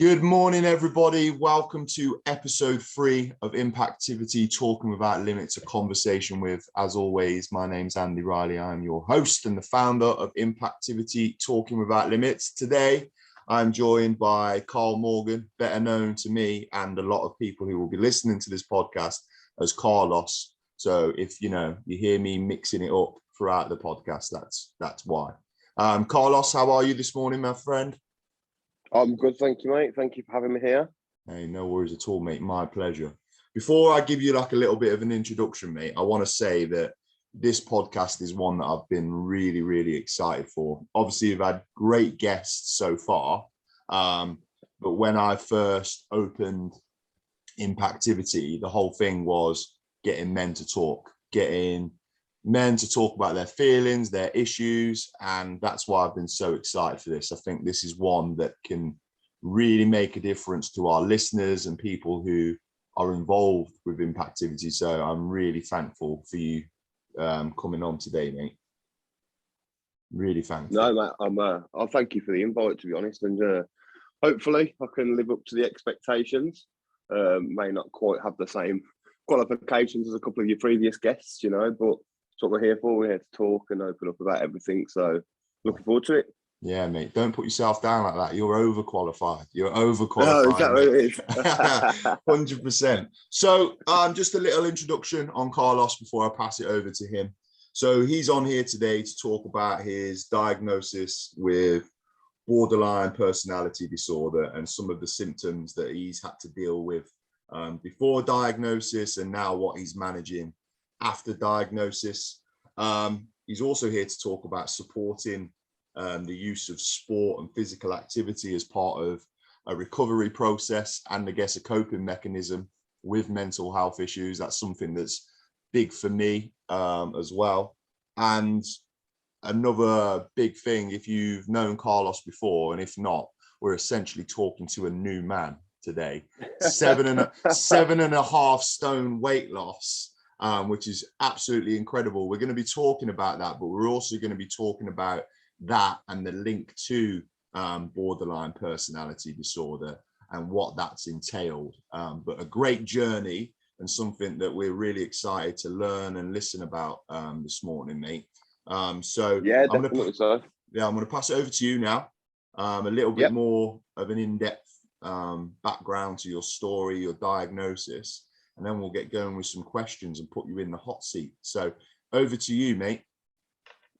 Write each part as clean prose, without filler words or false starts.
Good morning, everybody. Welcome to episode 3 of Impactivity, Talking Without Limits, a conversation with, as always, my name's Andy Ryley. I'm your host and the founder of Impactivity, Talking Without Limits. Today, I'm joined by Karl Morgan, better known to me and a lot of people who will be listening to this podcast as Carlos. So if you hear me mixing it up throughout the podcast, that's why. Carlos, how are you this morning, my friend? I'm good, thank you, mate. Thank you for having me here. Hey, no worries at all, mate. My pleasure. Before I give you like a little bit of an introduction, mate, I want to say that this podcast is one that I've been really, really excited for. Obviously, we've had great guests so far, but when I first opened Impactivity, the whole thing was getting men to talk, getting men to talk about their feelings, their issues, and that's why I've been so excited for this. I think this is one that can really make a difference to our listeners and people who are involved with Impactivity. So I'm really thankful for you coming on today, mate. Really thankful. No, mate, I'll thank you for the invite, to be honest, and hopefully I can live up to the expectations. May not quite have the same qualifications as a couple of your previous guests, but what we're here for. We're here to talk and open up about everything. So looking forward to it. Yeah, mate. Don't put yourself down like that. You're overqualified. You're overqualified. No, is that what it is? 100%. So just a little introduction on Carlos before I pass it over to him. So he's on here today to talk about his diagnosis with borderline personality disorder and some of the symptoms that he's had to deal with before diagnosis and now what he's managing after diagnosis. He's also here to talk about supporting the use of sport and physical activity as part of a recovery process and I guess a coping mechanism with mental health issues. That's something that's big for me as well. And another big thing, if you've known Carlos before, and if not, we're essentially talking to a new man today. 7.5 stone weight loss. Which is absolutely incredible. We're going to be talking about that, but we're also going to be talking about that and the link to borderline personality disorder and what that's entailed. But a great journey and something that we're really excited to learn and listen about this morning, mate. So yeah, I'm definitely going to pass it over to you now. A little bit more of an in-depth background to your story, your diagnosis. And then we'll get going with some questions and put you in the hot seat. So over to you, mate.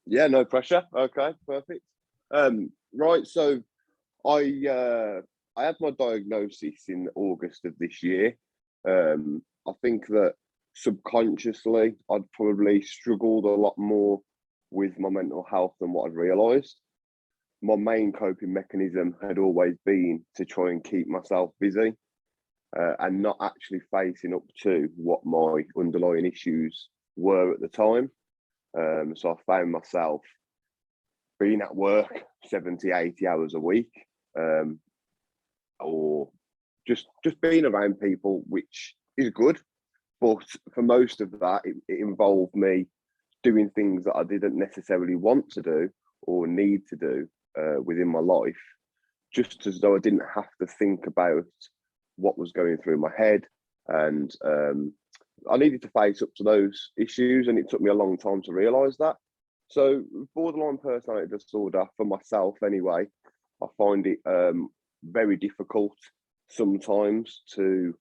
Yeah, no pressure. Okay, perfect. Right, so I had my diagnosis in August of this year. I think that subconsciously I'd probably struggled a lot more with my mental health than what I'd realised. My main coping mechanism had always been to try and keep myself busy. And not actually facing up to what my underlying issues were at the time. So I found myself being at work 70, 80 hours a week, or just being around people, which is good. But for most of that, it involved me doing things that I didn't necessarily want to do or need to do within my life, just as though I didn't have to think about what was going through my head, and I needed to face up to those issues, and it took me a long time to realize that. So borderline personality disorder, for myself anyway, I find it very difficult sometimes to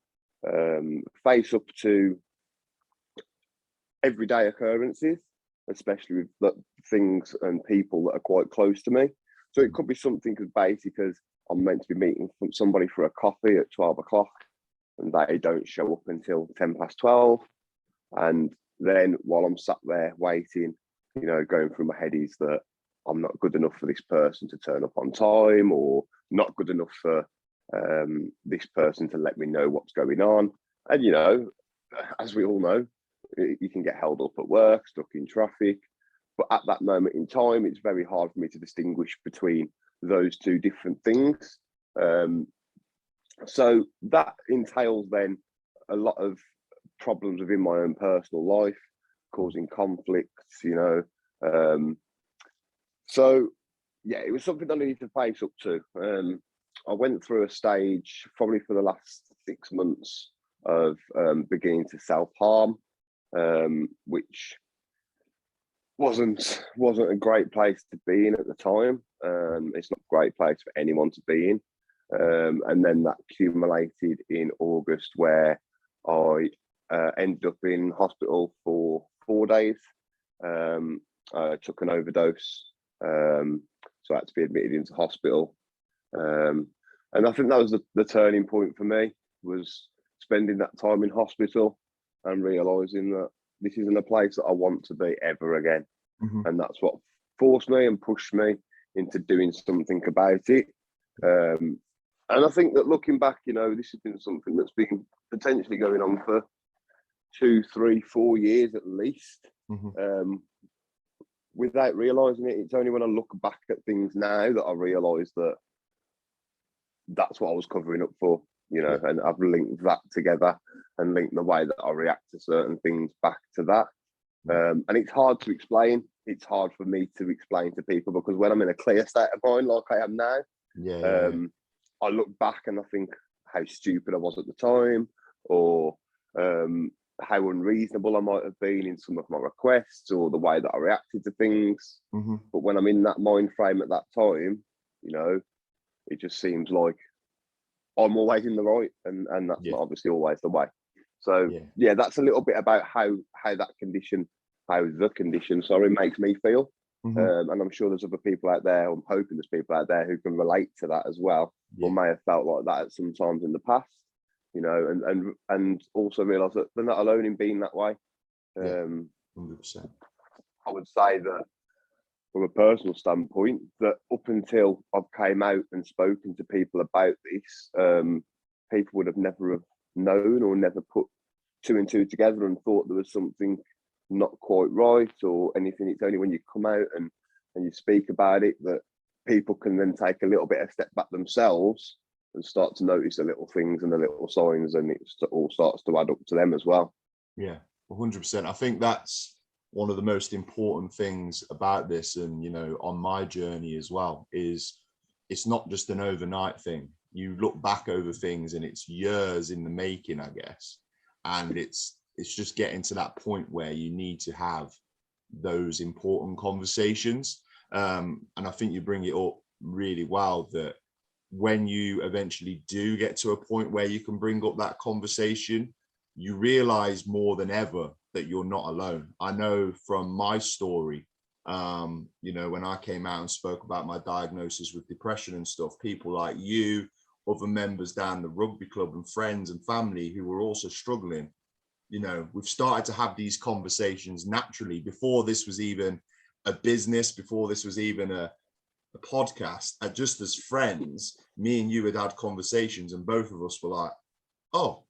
face up to everyday occurrences, especially with the things and people that are quite close to me. So it could be something as basic as I'm meant to be meeting somebody for a coffee at 12 o'clock and they don't show up until 10 past 12. And then while I'm sat there waiting, going through my head is that I'm not good enough for this person to turn up on time, or not good enough for this person to let me know what's going on. And, as we all know, you can get held up at work, stuck in traffic. But at that moment in time, it's very hard for me to distinguish between those two different things. So that entails then a lot of problems within my own personal life, causing conflicts, So yeah, it was something I needed to face up to. I went through a stage probably for the last 6 months of beginning to self-harm, which wasn't a great place to be in at the time. It's not a great place for anyone to be in. And then that accumulated in August, where I ended up in hospital for 4 days. I took an overdose, so I had to be admitted into hospital. And I think that was the turning point for me, was spending that time in hospital and realising that this isn't a place that I want to be ever again. Mm-hmm. And that's what forced me and pushed me into doing something about it. And I think that looking back, you know, this has been something that's been potentially going on for 2, 3, 4 years at least. Mm-hmm. Without realising it. It's only when I look back at things now that I realise that that's what I was covering up for, you know, and I've linked that together and linked the way that I react to certain things back to that. And it's hard to explain. It's hard for me to explain to people, because when I'm in a clear state of mind like I am now, I look back and I think how stupid I was at the time, or how unreasonable I might have been in some of my requests, or the way that I reacted to things. Mm-hmm. But when I'm in that mind frame at that time, you know, it just seems like I'm always in the right, and that's not obviously always the way. So yeah, that's a little bit about how the condition makes me feel. Mm-hmm. And I'm sure there's other people out there, I'm hoping there's people out there who can relate to that as well, or may have felt like that at some times in the past, you know, and also realise that they're not alone in being that way. 100%. I would say that from a personal standpoint, that up until I've came out and spoken to people about this, people would have never have known or never put 2 and 2 together and thought there was something not quite right or anything. It's only when you come out and you speak about it that people can then take a little bit of step back themselves and start to notice the little things and the little signs, and it all starts to add up to them as well. Yeah, 100%. I think that's one of the most important things about this, and, you know, on my journey as well, is it's not just an overnight thing. You look back over things and it's years in the making, I guess. And it's just getting to that point where you need to have those important conversations. And I think you bring it up really well, that when you eventually do get to a point where you can bring up that conversation, you realize more than ever that you're not alone. I know from my story, you know, when I came out and spoke about my diagnosis with depression and stuff, people like you, other members down the rugby club and friends and family who were also struggling, you know, we've started to have these conversations naturally before this was even a business, before this was even a podcast. Just as friends, me and you had conversations, and both of us were like, oh,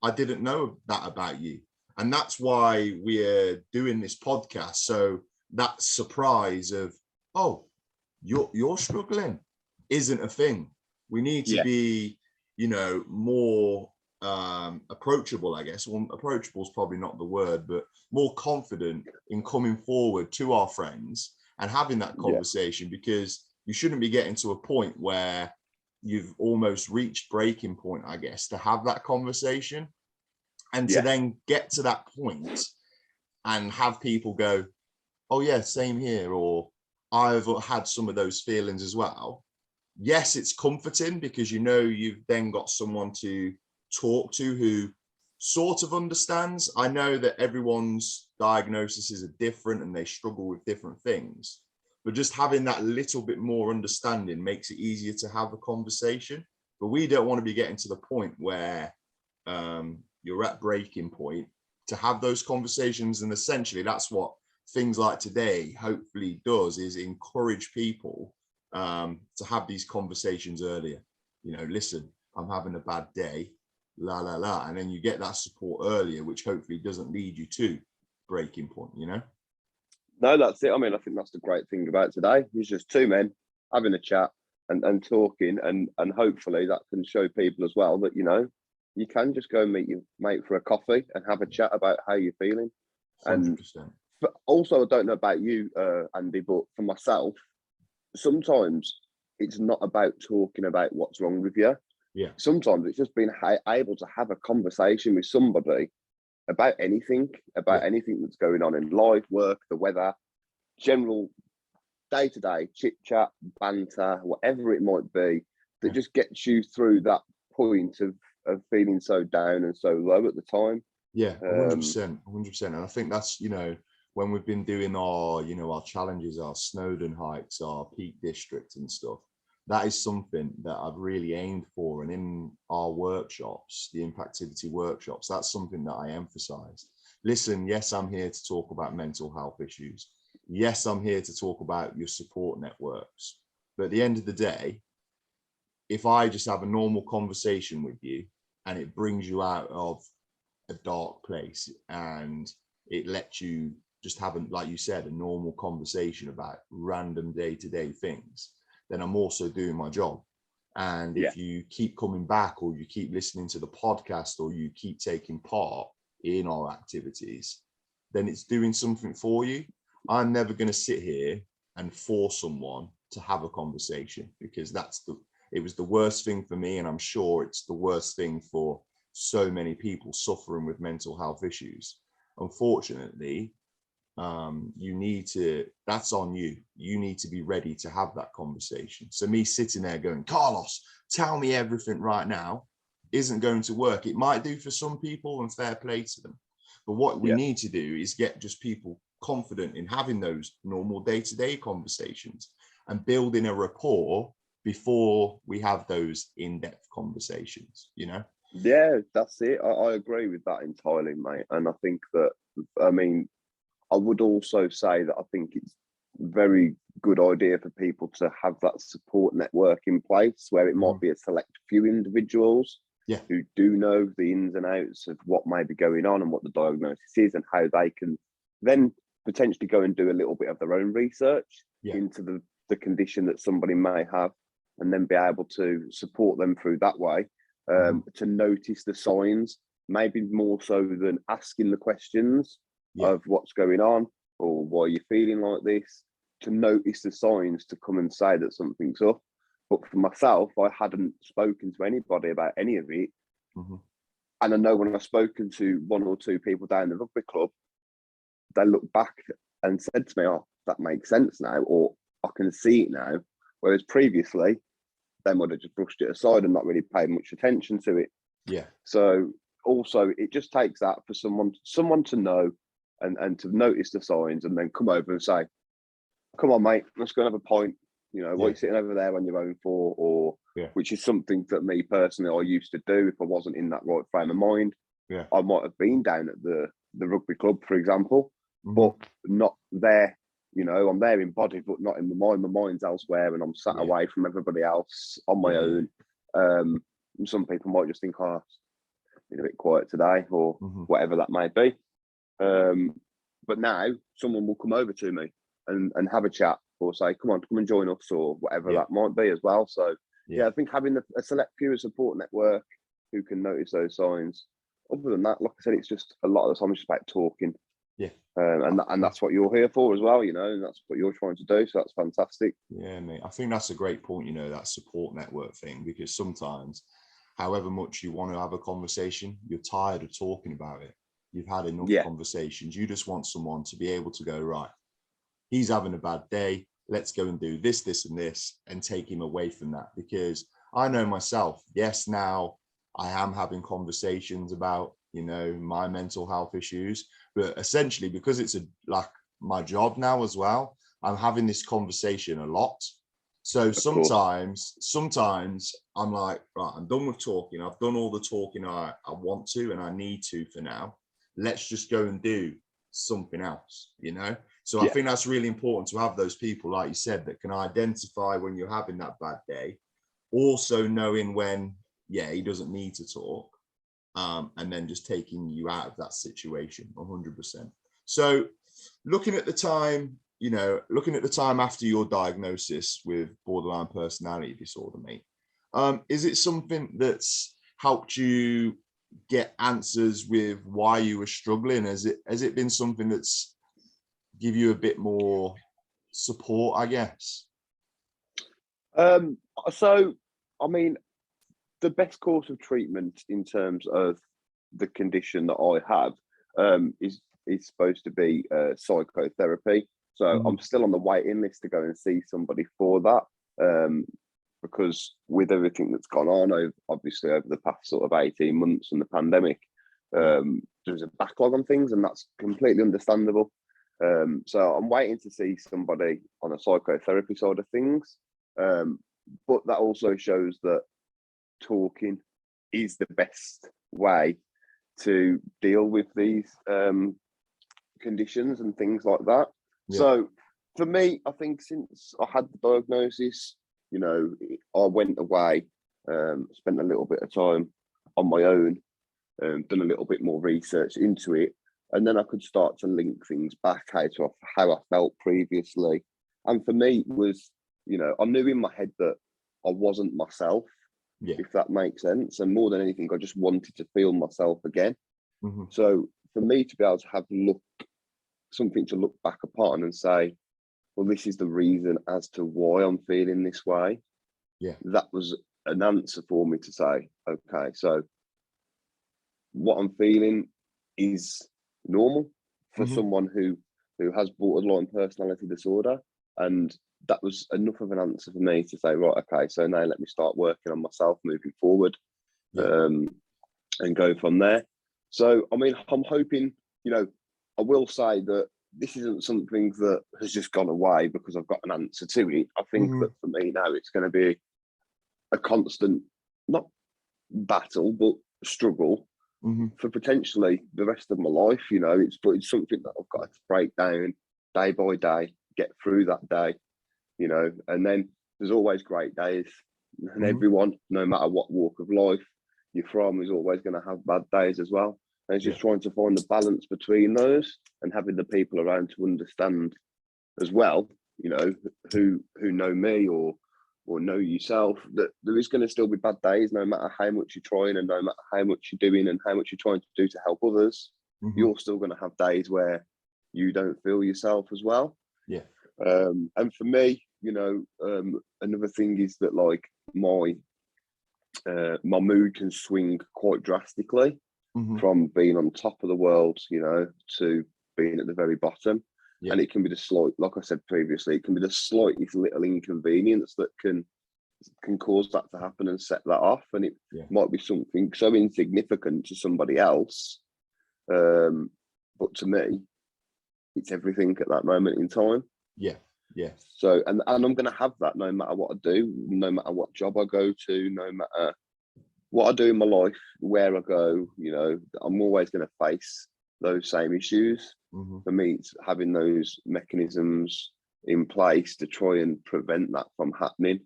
I didn't know that about you. And that's why we're doing this podcast. So that surprise of, oh, you're struggling isn't a thing. We need to be, you know, more approachable, I guess. Well, approachable is probably not the word, but more confident in coming forward to our friends and having that conversation, because you shouldn't be getting to a point where you've almost reached breaking point, I guess, to have that conversation. And to then get to that point and have people go, oh yeah, same here, or I've had some of those feelings as well. Yes, it's comforting, because you know you've then got someone to talk to who sort of understands. I know that everyone's diagnoses are different and they struggle with different things, but just having that little bit more understanding makes it easier to have a conversation. But we don't want to be getting to the point where you're at breaking point to have those conversations. And essentially that's what things like today hopefully does, is encourage people to have these conversations earlier. You know, listen, I'm having a bad day, la la la, and then you get that support earlier, which hopefully doesn't lead you to breaking point, you know. No, that's it. I mean, I think that's the great thing about today. It's just two men having a chat and talking, and hopefully that can show people as well that, you know, you can just go and meet your mate for a coffee and have a chat about how you're feeling. 100%. But also, I don't know about you, Andy, but for myself, sometimes it's not about talking about what's wrong with you. Yeah. Sometimes it's just being able to have a conversation with somebody about anything that's going on in life, work, the weather, general day-to-day chit-chat, banter, whatever it might be, that just gets you through that point of feeling so down and so low at the time. Yeah, 100%, 100%. And I think that's, you know, when we've been doing our, you know, our challenges, our Snowdon hikes, our Peak District and stuff, that is something that I've really aimed for. And in our workshops, the Impactivity workshops, that's something that I emphasize. Listen, yes, I'm here to talk about mental health issues. Yes, I'm here to talk about your support networks. But at the end of the day, if I just have a normal conversation with you and it brings you out of a dark place and it lets you just have, like you said, a normal conversation about random day-to-day things, then I'm also doing my job. And if you keep coming back, or you keep listening to the podcast, or you keep taking part in our activities, then it's doing something for you. I'm never going to sit here and force someone to have a conversation, because it was the worst thing for me, and I'm sure it's the worst thing for so many people suffering with mental health issues. Unfortunately, that's on you. You need to be ready to have that conversation. So me sitting there going, Carlos, tell me everything right now, isn't going to work. It might do for some people, and fair play to them. But what we need to do is get just people confident in having those normal day-to-day conversations and building a rapport before we have those in-depth conversations, you know? Yeah, that's it. I agree with that entirely, mate. And I think that, I mean, I would also say that I think it's a very good idea for people to have that support network in place, where it might be a select few individuals who do know the ins and outs of what may be going on and what the diagnosis is, and how they can then potentially go and do a little bit of their own research into the condition that somebody may have, and then be able to support them through that way, to notice the signs, maybe more so than asking the questions of what's going on or why you're feeling like this, to notice the signs, to come and say that something's up. But for myself, I hadn't spoken to anybody about any of it. And I know when I've spoken to one or two people down the rugby club, they look back and said to me, oh, that makes sense now, or I can see it now. Whereas previously, they might have just brushed it aside and not really paid much attention to it. So also, it just takes that for someone to know and to notice the signs, and then come over and say, come on, mate, let's go and have a pint. You know, what are you sitting over there on your own for? Or which is something that me personally, I used to do if I wasn't in that right frame of mind. I might have been down at the rugby club, for example, but not there. You know, I'm there in body, but not in my mind. My mind's elsewhere, and I'm sat away from everybody else on my own. Some people might just think, oh, it's been a bit quiet today, or whatever that may be. But now someone will come over to me and have a chat, or say, come and join us, or whatever that might be as well. So I think having a select few support network who can notice those signs. Other than that, like I said, it's just a lot of the time it's just about talking. And that's what you're here for as well, you know, and that's what you're trying to do. So that's fantastic. Yeah, mate. I think that's a great point, you know, that support network thing, because sometimes, however much you want to have a conversation, you're tired of talking about it. You've had enough conversations. You just want someone to be able to go, right, he's having a bad day. Let's go and do this, this, and this, and take him away from that. Because I know myself, yes, now I am having conversations about, you know, my mental health issues, but essentially because it's like my job now as well, I'm having this conversation a lot. So sometimes I'm like, right, I'm done with talking. I've done all the talking I want to and I need to for now. Let's just go and do something else, you know? So I think that's really important to have those people, like you said, that can identify when you're having that bad day, also knowing when, he doesn't need to talk, and then just taking you out of that situation 100%. So looking at the time after your diagnosis with borderline personality disorder, mate, is it something that's helped you get answers with why you were struggling? Has it been something that's give you a bit more support, I guess? So, I mean, the best course of treatment in terms of the condition that I have is supposed to be psychotherapy. So I'm still on the waiting list to go and see somebody for that, because with everything that's gone on, obviously over the past sort of 18 months and the pandemic, there's a backlog on things, and that's completely understandable. So I'm waiting to see somebody on a psychotherapy side of things. But that also shows that talking is the best way to deal with these conditions and things like that. Yeah. So for me, I think since I had the diagnosis, you know, I went away, spent a little bit of time on my own, done a little bit more research into it, and then I could start to link things back to how I felt previously. And for me, it was, you know, I knew in my head that I wasn't myself, if that makes sense. And more than anything, I just wanted to feel myself again. So for me to be able to have something to look back upon and say, well, this is the reason as to why I'm feeling this way. That was an answer for me to say, okay, so what I'm feeling is normal for someone who has borderline personality disorder. And that was enough of an answer for me to say, right, okay, so now let me start working on myself moving forward, and go from there. So, I mean, I'm hoping, you know, I will say that this isn't something that has just gone away because I've got an answer to it. I think that for me now, it's going to be a constant, not battle, but struggle for potentially the rest of my life. You know, it's something that I've got to break down day by day, get through that day, you know, and then there's always great days, and everyone, no matter what walk of life you're from, is always going to have bad days as well. And it's just trying to find the balance between those and having the people around to understand as well, you know, who know me or know yourself, that there is going to still be bad days, no matter how much you're trying and no matter how much you're doing and how much you're trying to do to help others. You're still going to have days where you don't feel yourself as well. And for me, you know, another thing is that, like, my mood can swing quite drastically from being on top of the world, you know, to being at the very bottom. And it can be the slight, like I said previously, it can be the slightest little inconvenience that can cause that to happen and set that off. And it might be something so insignificant to somebody else, but to me, it's everything at that moment in time. So, and I'm going to have that no matter what I do, no matter what job I go to, no matter what I do in my life, where I go, you know, I'm always going to face those same issues. For me, it's having those mechanisms in place to try and prevent that from happening,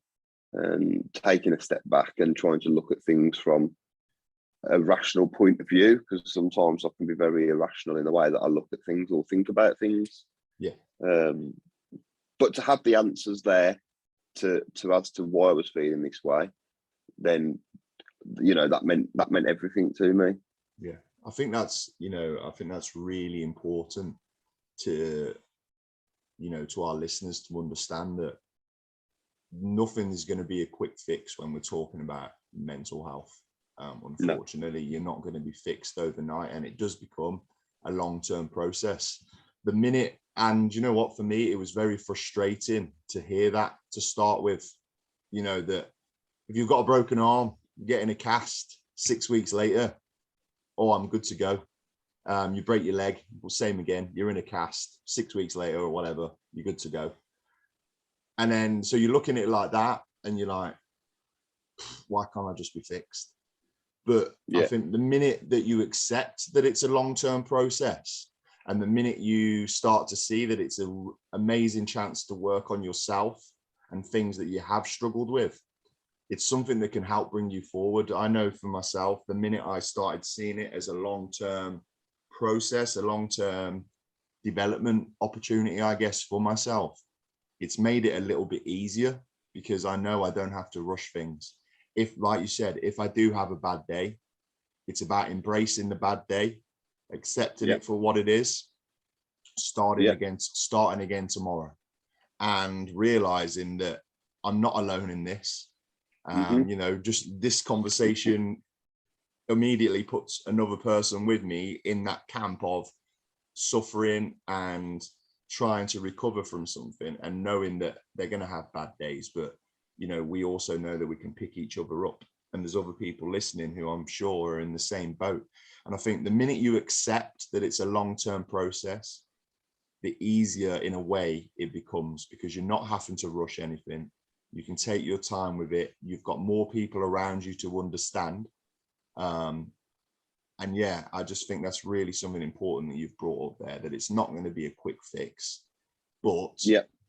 and taking a step back and trying to look at things from a rational point of view, because sometimes I can be very irrational in the way that I look at things or think about things. But to have the answers there to as to why I was feeling this way, then, you know, that meant everything to me. I think that's, you know, I think that's really important to, you know, to our listeners to understand that nothing is going to be a quick fix when we're talking about mental health. Unfortunately, you're not going to be fixed overnight, and it does become a long-term process. The minute, and you know what, for me, it was very frustrating to hear that to start with, you know, that if you've got a broken arm, you get in a cast 6 weeks later, oh, I'm good to go. You break your leg, well, same again, you're in a cast 6 weeks later or whatever, you're good to go. And then, so you're looking at it like that and you're like, why can't I just be fixed? But I think the minute that you accept that it's a long-term process, and the minute you start to see that it's an amazing chance to work on yourself and things that you have struggled with, it's something that can help bring you forward. I know for myself, the minute I started seeing it as a long-term process, a long-term development opportunity, I guess, for myself, it's made it a little bit easier, because I know I don't have to rush things. If, like you said, if I do have a bad day, it's about embracing the bad day, accepting it for what it is, starting again tomorrow, and realizing that I'm not alone in this. You know, just this conversation immediately puts another person with me in that camp of suffering and trying to recover from something, and knowing that they're going to have bad days, but you know, we also know that we can pick each other up, and there's other people listening who I'm sure are in the same boat. And I think the minute you accept that it's a long-term process, the easier in a way it becomes, because you're not having to rush anything. You can take your time with it. You've got more people around you to understand. And yeah, I just think that's really something important that you've brought up there, that it's not going to be a quick fix, but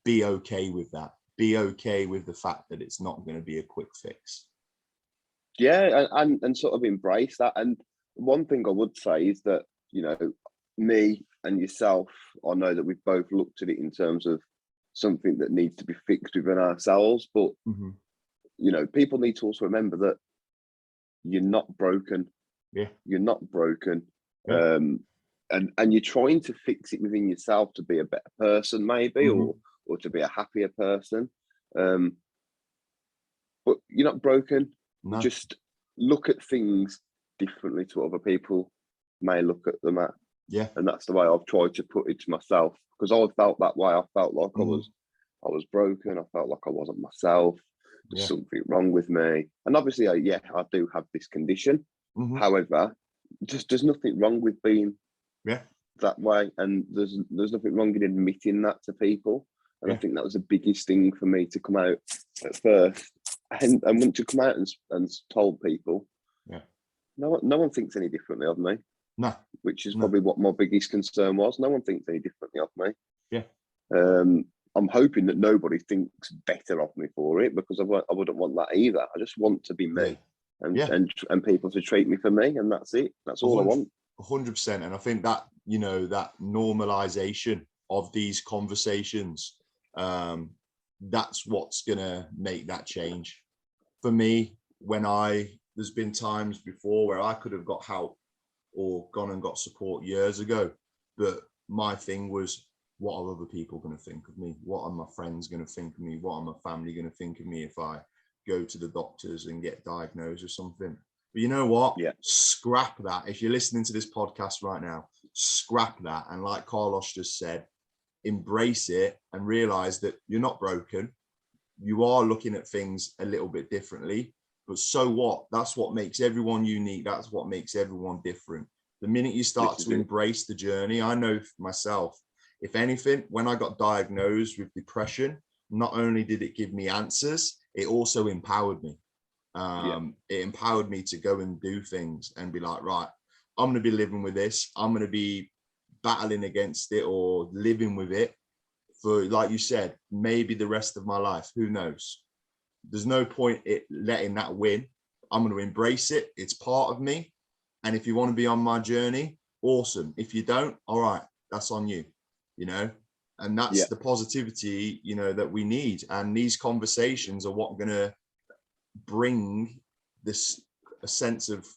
be okay with that. Be okay with the fact that it's not going to be a quick fix. Yeah, and sort of embrace that. And one thing I would say is that, you know, me and yourself, I know that we've both looked at it in terms of something that needs to be fixed within ourselves. But, you know, people need to also remember that you're not broken. Yeah. You're not broken. Yeah. And you're trying to fix it within yourself to be a better person, maybe, or to be a happier person. But you're not broken. No. Just look at things differently to what other people may look at them at. Yeah. And that's the way I've tried to put it to myself, because I felt that way. I felt like I was broken. I felt like I wasn't myself. There's something wrong with me. And obviously, I do have this condition. However, just there's nothing wrong with being that way, and there's nothing wrong in admitting that to people. And I think that was the biggest thing for me to come out at first, and want to come out and told people, no one thinks any differently of me. No, which is probably what my biggest concern was. No one thinks any differently of me. Yeah. I'm hoping that nobody thinks better of me for it, because I wouldn't want that either. I just want to be me, and people to treat me for me, and that's it. That's all I want. 100%. And I think that, you know, that normalization of these conversations, that's what's gonna make that change. For me, there's been times before where I could have got help or gone and got support years ago, but my thing was, what are other people going to think of me? What are my friends going to think of me? What are my family going to think of me if I go to the doctors and get diagnosed with something? But you know what? Scrap that. If you're listening to this podcast right now, scrap that. And like Carlos just said, embrace it and realize that you're not broken. You are looking at things a little bit differently, but so what? That's what makes everyone unique. That's what makes everyone different. The minute you start to embrace the journey, I know for myself, if anything, when I got diagnosed with depression, not only did it give me answers, it also empowered me. It empowered me to go and do things and be like, right, I'm going to be living with this. I'm going to be battling against it or living with it for, like you said, maybe the rest of my life. Who knows? There's no point letting that win. I'm going to embrace it. It's part of me. And if you want to be on my journey, awesome. If you don't, all right, that's on you, you know? And that's the positivity, you know, that we need. And these conversations are what are going to bring a sense of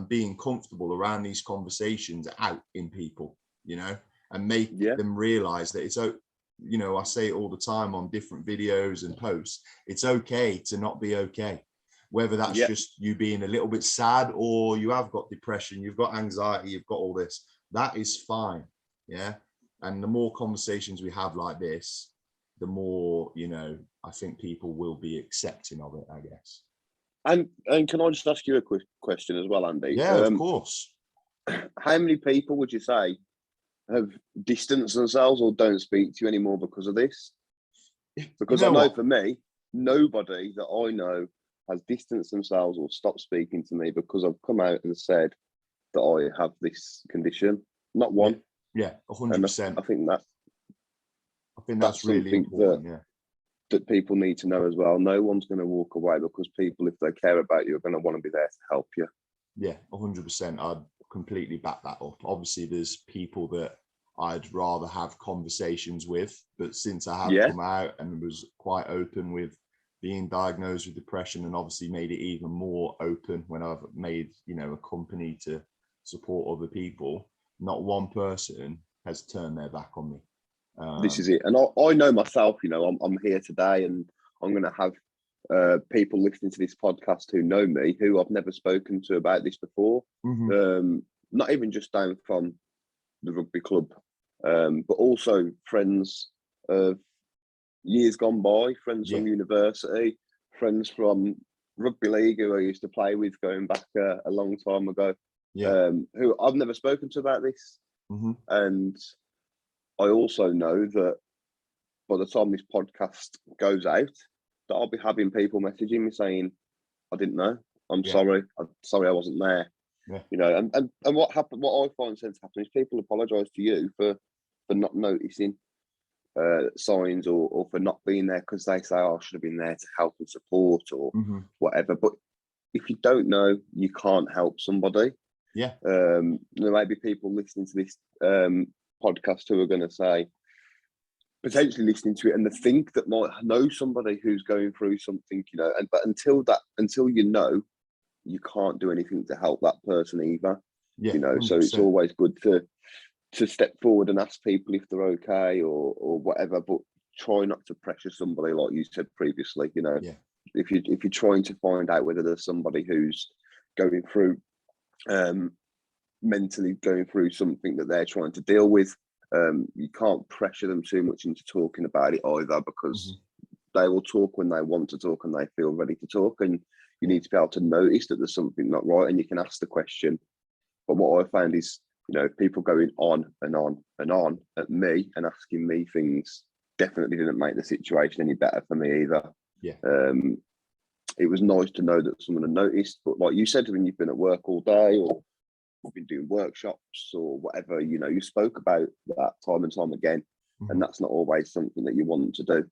being comfortable around these conversations out in people, you know, and make them realize that it's, you know, I say it all the time on different videos and posts, it's okay to not be okay. Whether that's just you being a little bit sad, or you have got depression, you've got anxiety, you've got all this, that is fine. Yeah. And the more conversations we have like this, the more, you know, I think people will be accepting of it, I guess. And can I just ask you a quick question as well, Andy? Yeah, of course. How many people would you say have distanced themselves or don't speak to you anymore because of this? Because I know for me, nobody that I know has distanced themselves or stopped speaking to me because I've come out and said that I have this condition. Not one. Yeah, 100%. I think that's really important. That people need to know as well. No one's going to walk away, because people, if they care about you, are going to want to be there to help you. Yeah, 100%. I'd completely back that up. Obviously, there's people that I'd rather have conversations with, but since I have come out and was quite open with being diagnosed with depression, and obviously made it even more open when I've made, you know, a company to support other people, not one person has turned their back on me. This is it. And I know myself, you know, I'm here today, and I'm going to have people listening to this podcast who know me, who I've never spoken to about this before. Not even just down from the rugby club, but also friends of years gone by, friends from university, friends from rugby league who I used to play with going back a long time ago, who I've never spoken to about this. And I also know that by the time this podcast goes out, that I'll be having people messaging me saying, I didn't know, I'm sorry I wasn't there. You know, and what happened, what I find tends to happen is people apologise to you for not noticing signs or for not being there, because they say, oh, I should have been there to help and support or whatever. But if you don't know, you can't help somebody. There may be people listening to this podcast who are going to say, potentially listening to it, and they think that might know somebody who's going through something, you know, but until you know, you can't do anything to help that person either. You know, 100%. So it's always good to step forward and ask people if they're okay or whatever, but try not to pressure somebody, like you said previously. You know, if you're trying to find out whether there's somebody who's going through mentally going through something that they're trying to deal with, you can't pressure them too much into talking about it either, because they will talk when they want to talk and they feel ready to talk, and you need to be able to notice that there's something not right, and you can ask the question. But what I found is, you know, people going on and on and on at me and asking me things definitely didn't make the situation any better for me either. It was nice to know that someone had noticed, but like you said, when you've been at work all day or you've been doing workshops or whatever, you know, you spoke about that time and time again, and that's not always something that you want to do.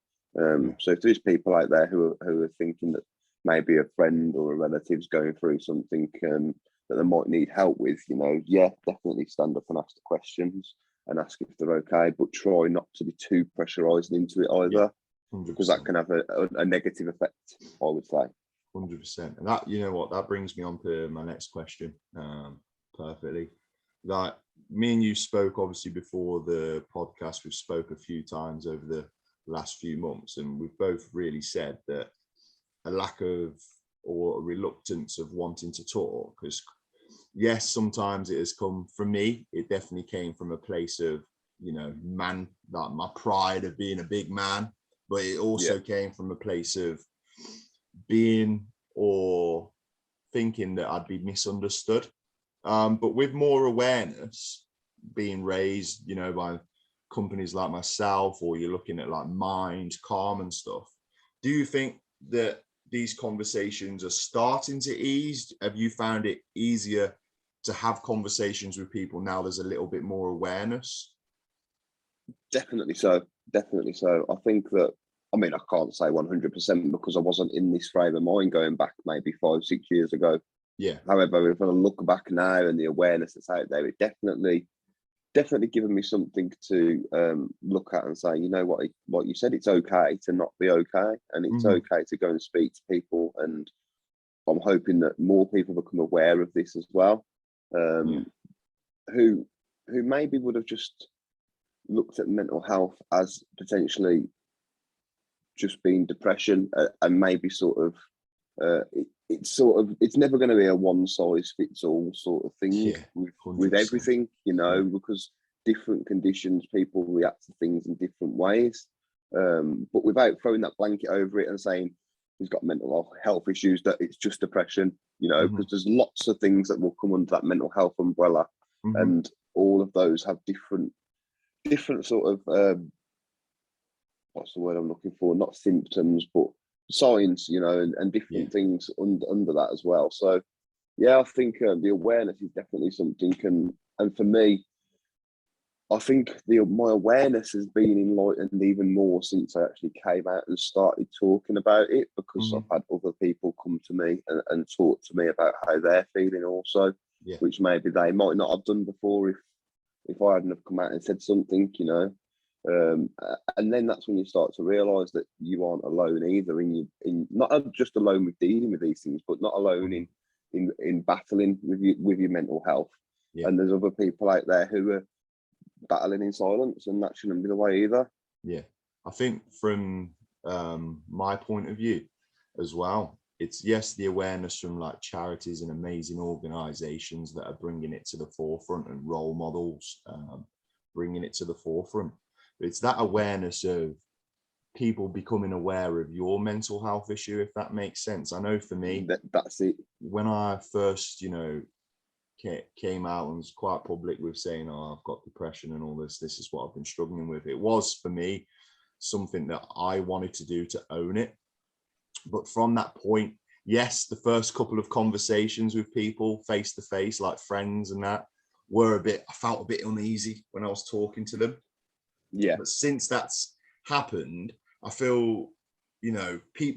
So if there's people out there who are thinking that maybe a friend or a relative's going through something that they might need help with, you know, definitely stand up and ask the questions and ask if they're okay, but try not to be too pressurized into it either, because that can have a negative effect, I would say. 100%. And that, you know what, that brings me on to my next question perfectly. Like, me and you spoke obviously before the podcast, we've spoke a few times over the last few months, and we've both really said that a lack of or a reluctance of wanting to talk, because yes, sometimes it has come from me, it definitely came from a place of, you know, man, like my pride of being a big man, but it also came from a place of being or thinking that I'd be misunderstood. But with more awareness being raised, you know, by companies like myself, or you're looking at like Mind, Calm and stuff, do you think that these conversations are starting to ease? Have you found it easier to have conversations with people now there's a little bit more awareness? Definitely so. I think that, I mean, I can't say 100% because I wasn't in this frame of mind going back maybe 5-6 years ago. However, if I look back now and the awareness that's out there, it definitely given me something to look at and say, you know what, like you said, it's okay to not be okay, and it's okay to go and speak to people. And I'm hoping that more people become aware of this as well, who maybe would have just looked at mental health as potentially just being depression, and maybe it's never going to be a one size fits all sort of thing with everything, you know, because different conditions, people react to things in different ways, but without throwing that blanket over it and saying he's got mental health issues, that it's just depression, you know, because there's lots of things that will come under that mental health umbrella, and all of those have different sort of what's the word I'm looking for? Not symptoms, but signs, you know, and different things under that as well. So, I think the awareness is definitely something, and for me, I think my awareness has been enlightened even more since I actually came out and started talking about it, because I've had other people come to me and talk to me about how they're feeling also, which maybe they might not have done before if I hadn't have come out and said something, you know. And then that's when you start to realise that you aren't alone either, in not just alone with dealing with these things, but not alone in battling with your mental health. And there's other people out there who are battling in silence, and that shouldn't be the way either. I think from my point of view as well. It's, yes, the awareness from like charities and amazing organizations that are bringing it to the forefront, and role models bringing it to the forefront. But it's that awareness of people becoming aware of your mental health issue, if that makes sense. I know for me, that's it. When I first, came out and was quite public with saying, oh, I've got depression and all this is what I've been struggling with, it was for me something that I wanted to do, to own it. But from that point, yes, the first couple of conversations with people face to face, like friends and that, I felt a bit uneasy when I was talking to them. Yeah. But since that's happened, I feel,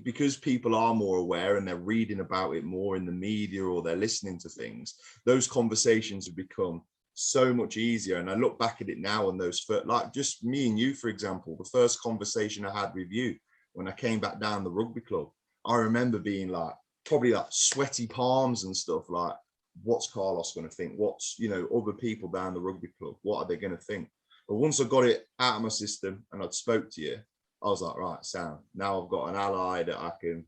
because people are more aware and they're reading about it more in the media, or they're listening to things, those conversations have become so much easier. And I look back at it now, and those like just me and you, for example, the first conversation I had with you when I came back down the rugby club, I remember being like, probably like sweaty palms and stuff, like, what's Carlos going to think? What's, other people down the rugby club, what are they going to think? But once I got it out of my system and I'd spoke to you, I was like, right, Sam, now I've got an ally that I can,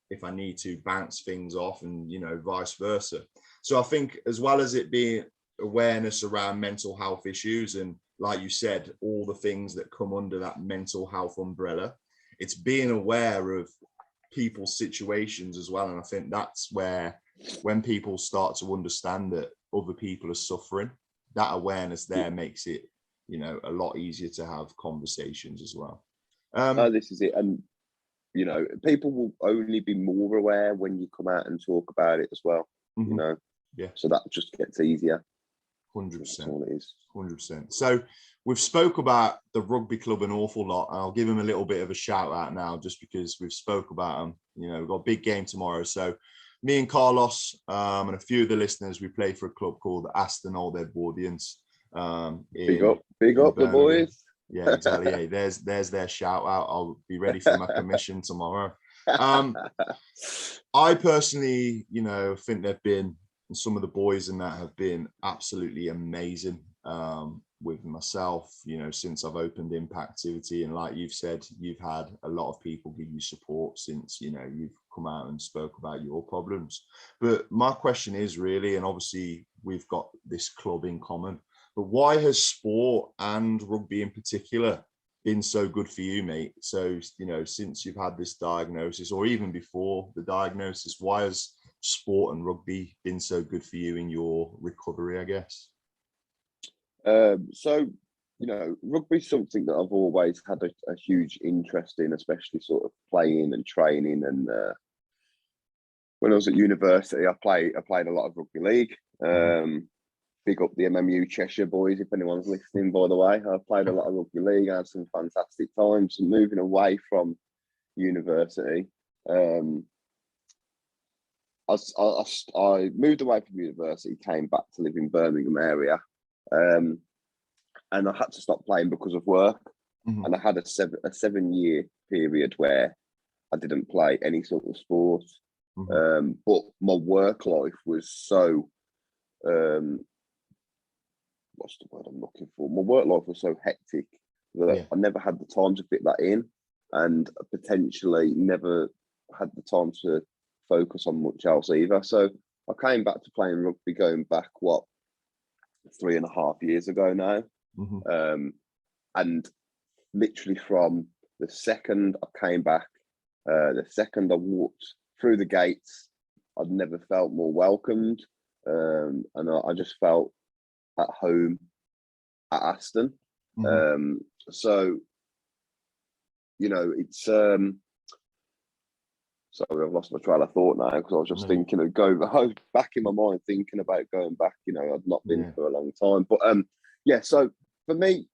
if I need to, bounce things off, and, vice versa. So I think, as well as it being awareness around mental health issues, and like you said, all the things that come under that mental health umbrella, it's being aware of people's situations as well. And I think that's where, when people start to understand that other people are suffering, that awareness there makes it, a lot easier to have conversations as well. This is it. And, people will only be more aware when you come out and talk about it as well, Yeah. So that just gets easier. 100%. That's all it is. 100%. So we've spoke about the rugby club an awful lot. I'll give him a little bit of a shout out now, just because we've spoke about him. We've got a big game tomorrow. So me and Carlos and a few of the listeners, we play for a club called Aston, Old Edwardians. Big up the boys. Yeah, exactly. Yeah, there's their shout out. I'll be ready for my commission tomorrow. I personally, think they've been, some of the boys in that have been absolutely amazing with myself, since I've opened Impactivity. And like you've said, you've had a lot of people give you support since, you've come out and spoke about your problems. But my question is really, and obviously we've got this club in common, but why has sport, and rugby in particular, been so good for you, mate? So, since you've had this diagnosis, or even before the diagnosis, why has sport and rugby been so good for you in your recovery, I guess? So, rugby is something that I've always had a huge interest in, especially sort of playing and training. And when I was at university, I played a lot of rugby league. Big up the MMU Cheshire boys, if anyone's listening, by the way. I played a lot of rugby league, I had some fantastic times. And moving away from university, I moved away from university, came back to live in Birmingham area, and I had to stop playing because of work. Mm-hmm. And I had a 7-year period where I didn't play any sort of sport. Mm-hmm. But my work life was so what's the word I'm looking for? My work life was so hectic that I never had the time to fit that in, and potentially never had the time to focus on much else either. So I came back to playing rugby, going back 3.5 years ago now. Mm-hmm. And literally from the second I came back, the second I walked through the gates, I'd never felt more welcomed, and I just felt at home at Aston. Mm-hmm. So, it's sorry, I've lost my trail of thought now, because I was just thinking of I was back in my mind thinking about going back. I'd not been for a long time, but so for me,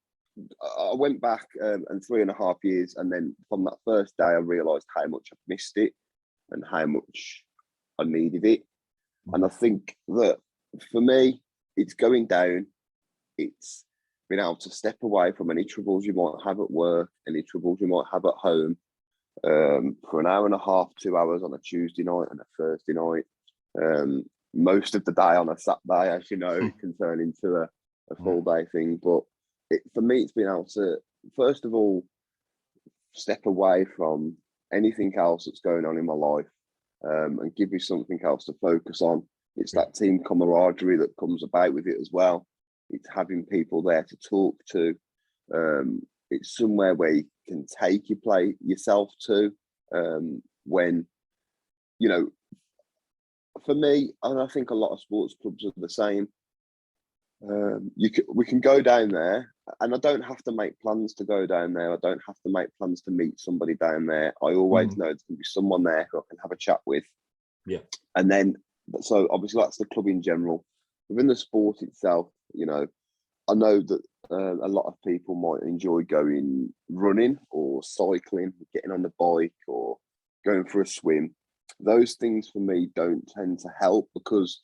I went back and 3.5 years, and then from that first day I realised how much I've missed it and how much I needed it. Mm-hmm. And I think that for me, it's going down. It's being able to step away from any troubles you might have at work, any troubles you might have at home, for an hour and a half, 2 hours on a Tuesday night and a Thursday night. Most of the day on a Saturday, as you know, it can turn into a full day thing. But for me, it's been able to, first of all, step away from anything else that's going on in my life, and give me something else to focus on. It's that team camaraderie that comes about with it as well. It's having people there to talk to. It's somewhere where you can take your play yourself to, when, you know, for me, and I think a lot of sports clubs are the same. We can go down there, and I don't have to make plans to go down there. I don't have to make plans to meet somebody down there. I always know there's going to be someone there who I can have a chat with. Yeah. And then, so obviously that's the club in general. Within the sport itself, you know, I know that a lot of people might enjoy going running or cycling, getting on the bike or going for a swim. Those things for me don't tend to help, because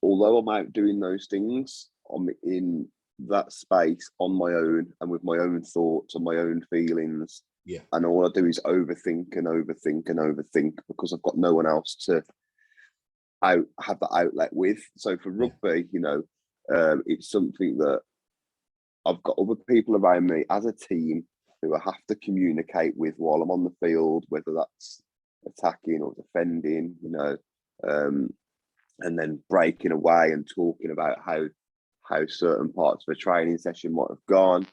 although I'm out doing those things, I'm in that space on my own and with my own thoughts and my own feelings. Yeah. And all I do is overthink and overthink and overthink, because I've got no one else to have the outlet with. So for rugby, you know, it's something that I've got other people around me as a team who I have to communicate with while I'm on the field, whether that's attacking or defending, you know, and then breaking away and talking about how certain parts of a training session might have gone.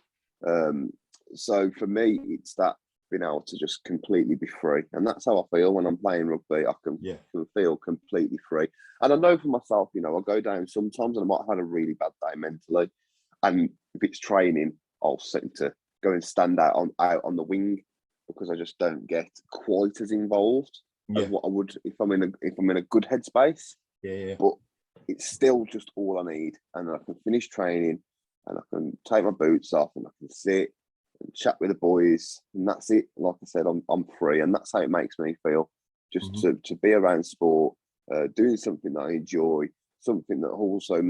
So for me, it's that being able to just completely be free. And that's how I feel when I'm playing rugby. I can feel completely free. And I know for myself, you know, I'll go down sometimes and I might have had a really bad day mentally. And if it's training, I'll seem to go and stand out on the wing, because I just don't get quite as involved as what I would if I'm in a good headspace. But it's still just all I need, and I can finish training and I can take my boots off and I can sit and chat with the boys, and that's it. Like I said, I'm free, and that's how it makes me feel. Just to be around sport, doing something that I enjoy, something that also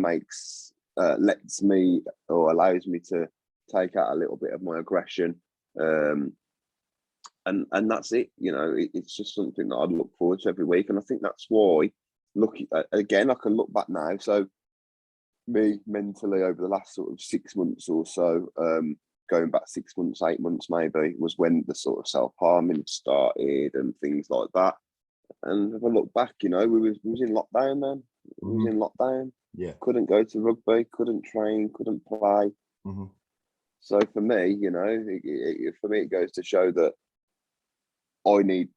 lets me or allows me to take out a little bit of my aggression, and that's it. You know, it's just something that I look forward to every week, and I think that's why. Again, I can look back now. So me mentally over the last sort of 6 months or so, going back 6 months, 8 months maybe, was when the sort of self-harming started and things like that. And if I look back, you know, we was in lockdown then. We was in lockdown. Yeah. Couldn't go to rugby, couldn't train, couldn't play. So for me, you know, for me it goes to show that I need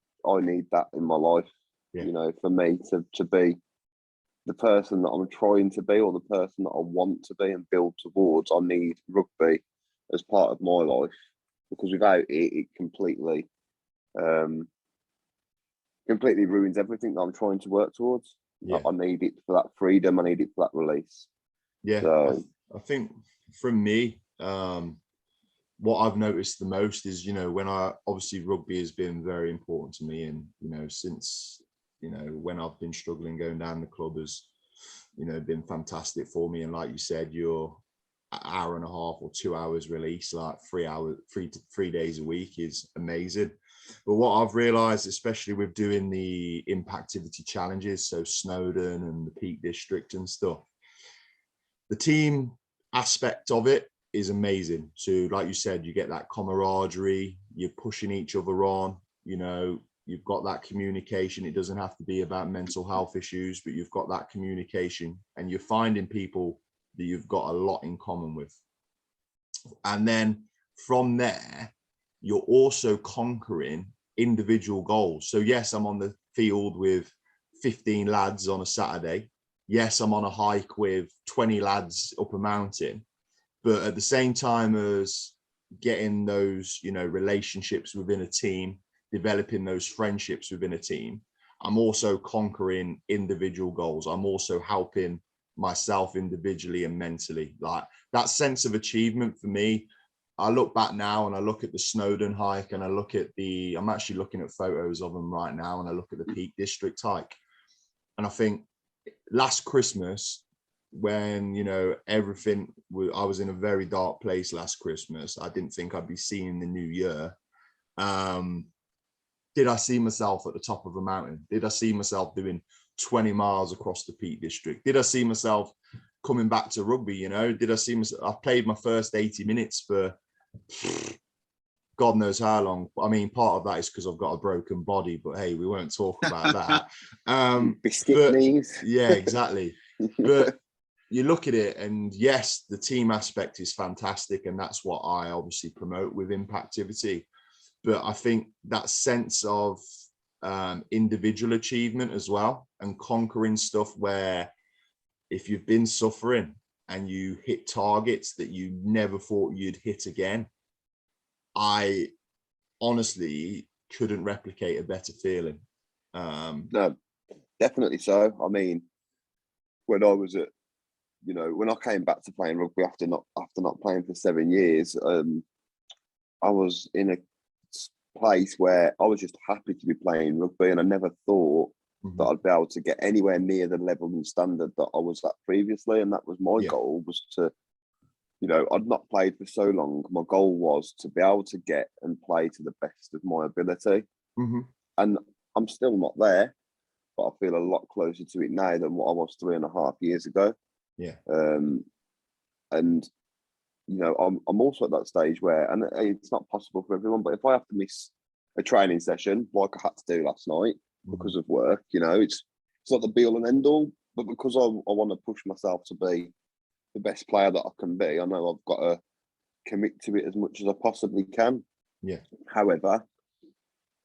that in my life. You know, for me to be the person that I'm trying to be, or the person that I want to be and build towards, I need rugby as part of my life, because without it completely ruins everything that I'm trying to work towards. I need it for that freedom. I need it for that release. So, I think from me, what I've noticed the most is, you know, when obviously rugby has been very important to me, and, you know, since, you know, when I've been struggling, going down the club has, you know, been fantastic for me. And like you said, your hour and a half or 2 hours release, like 3 days a week, is amazing. But what I've realized, especially with doing the Impactivity challenges, so Snowdon and the Peak District and stuff, the team aspect of it is amazing. So like you said, you get that camaraderie, you're pushing each other on, you know, you've got that communication. It doesn't have to be about mental health issues, but you've got that communication, and you're finding people that you've got a lot in common with. And then from there, you're also conquering individual goals. So yes, I'm on the field with 15 lads on a Saturday. Yes, I'm on a hike with 20 lads up a mountain. But at the same time as getting those, you know, relationships within a team, developing those friendships within a team, I'm also conquering individual goals. I'm also helping myself individually and mentally. Like that sense of achievement for me, I look back now and I look at the Snowdon hike, and I look at I'm actually looking at photos of them right now, and I look at the Peak District hike, and I think last Christmas, when, you know, I was in a very dark place last Christmas. I didn't think I'd be seeing the new year. Did I see myself at the top of a mountain? Did I see myself doing 20 miles across the Peak District? Did I see myself coming back to rugby? You know, did I see myself? I played my first 80 minutes for God knows how long. I mean, part of that is because I've got a broken body, but hey, we won't talk about that. Biscuit knees. Yeah, exactly. But you look at it, and yes, the team aspect is fantastic, and that's what I obviously promote with Impactivity. But I think that sense of individual achievement as well, and conquering stuff where if you've been suffering and you hit targets that you never thought you'd hit again, I honestly couldn't replicate a better feeling. No, definitely so. I mean, when I was at, when I came back to playing rugby after not playing for 7 years, I was in a place where I was just happy to be playing rugby, and I never thought that I'd be able to get anywhere near the level and standard that I was at previously. And that was my goal, was to, I'd not played for so long. My goal was to be able to get and play to the best of my ability. And I'm still not there, but I feel a lot closer to it now than what I was 3.5 years ago. And I'm also at that stage where, and it's not possible for everyone, but if I have to miss a training session like I had to do last night because of work, it's not the be all and end all, but because I want to push myself to be the best player that I can be, I know I've got to commit to it as much as I possibly can. However,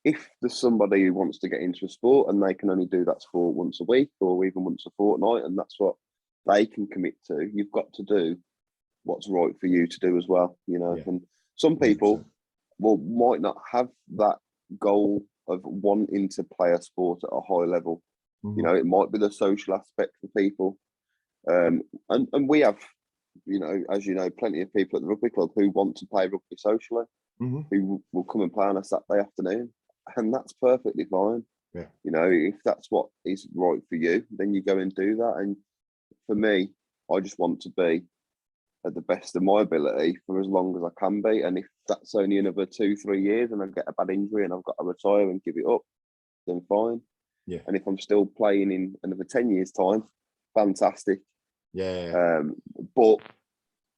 if there's somebody who wants to get into a sport and they can only do that sport once a week or even once a fortnight, and that's what they can commit to, you've got to do what's right for you to do as well, And some people might not have that goal of wanting to play a sport at a high level. It might be the social aspect for people. And we have, as you know, plenty of people at the rugby club who want to play rugby socially, who will come and play on a Saturday afternoon, and that's perfectly fine. If that's what is right for you, then you go and do that. And for me, I just want to be at the best of my ability for as long as I can be. And if that's only another 2-3 years and I get a bad injury and I've got to retire and give it up, then fine. And if I'm still playing in another 10 years' time, fantastic. But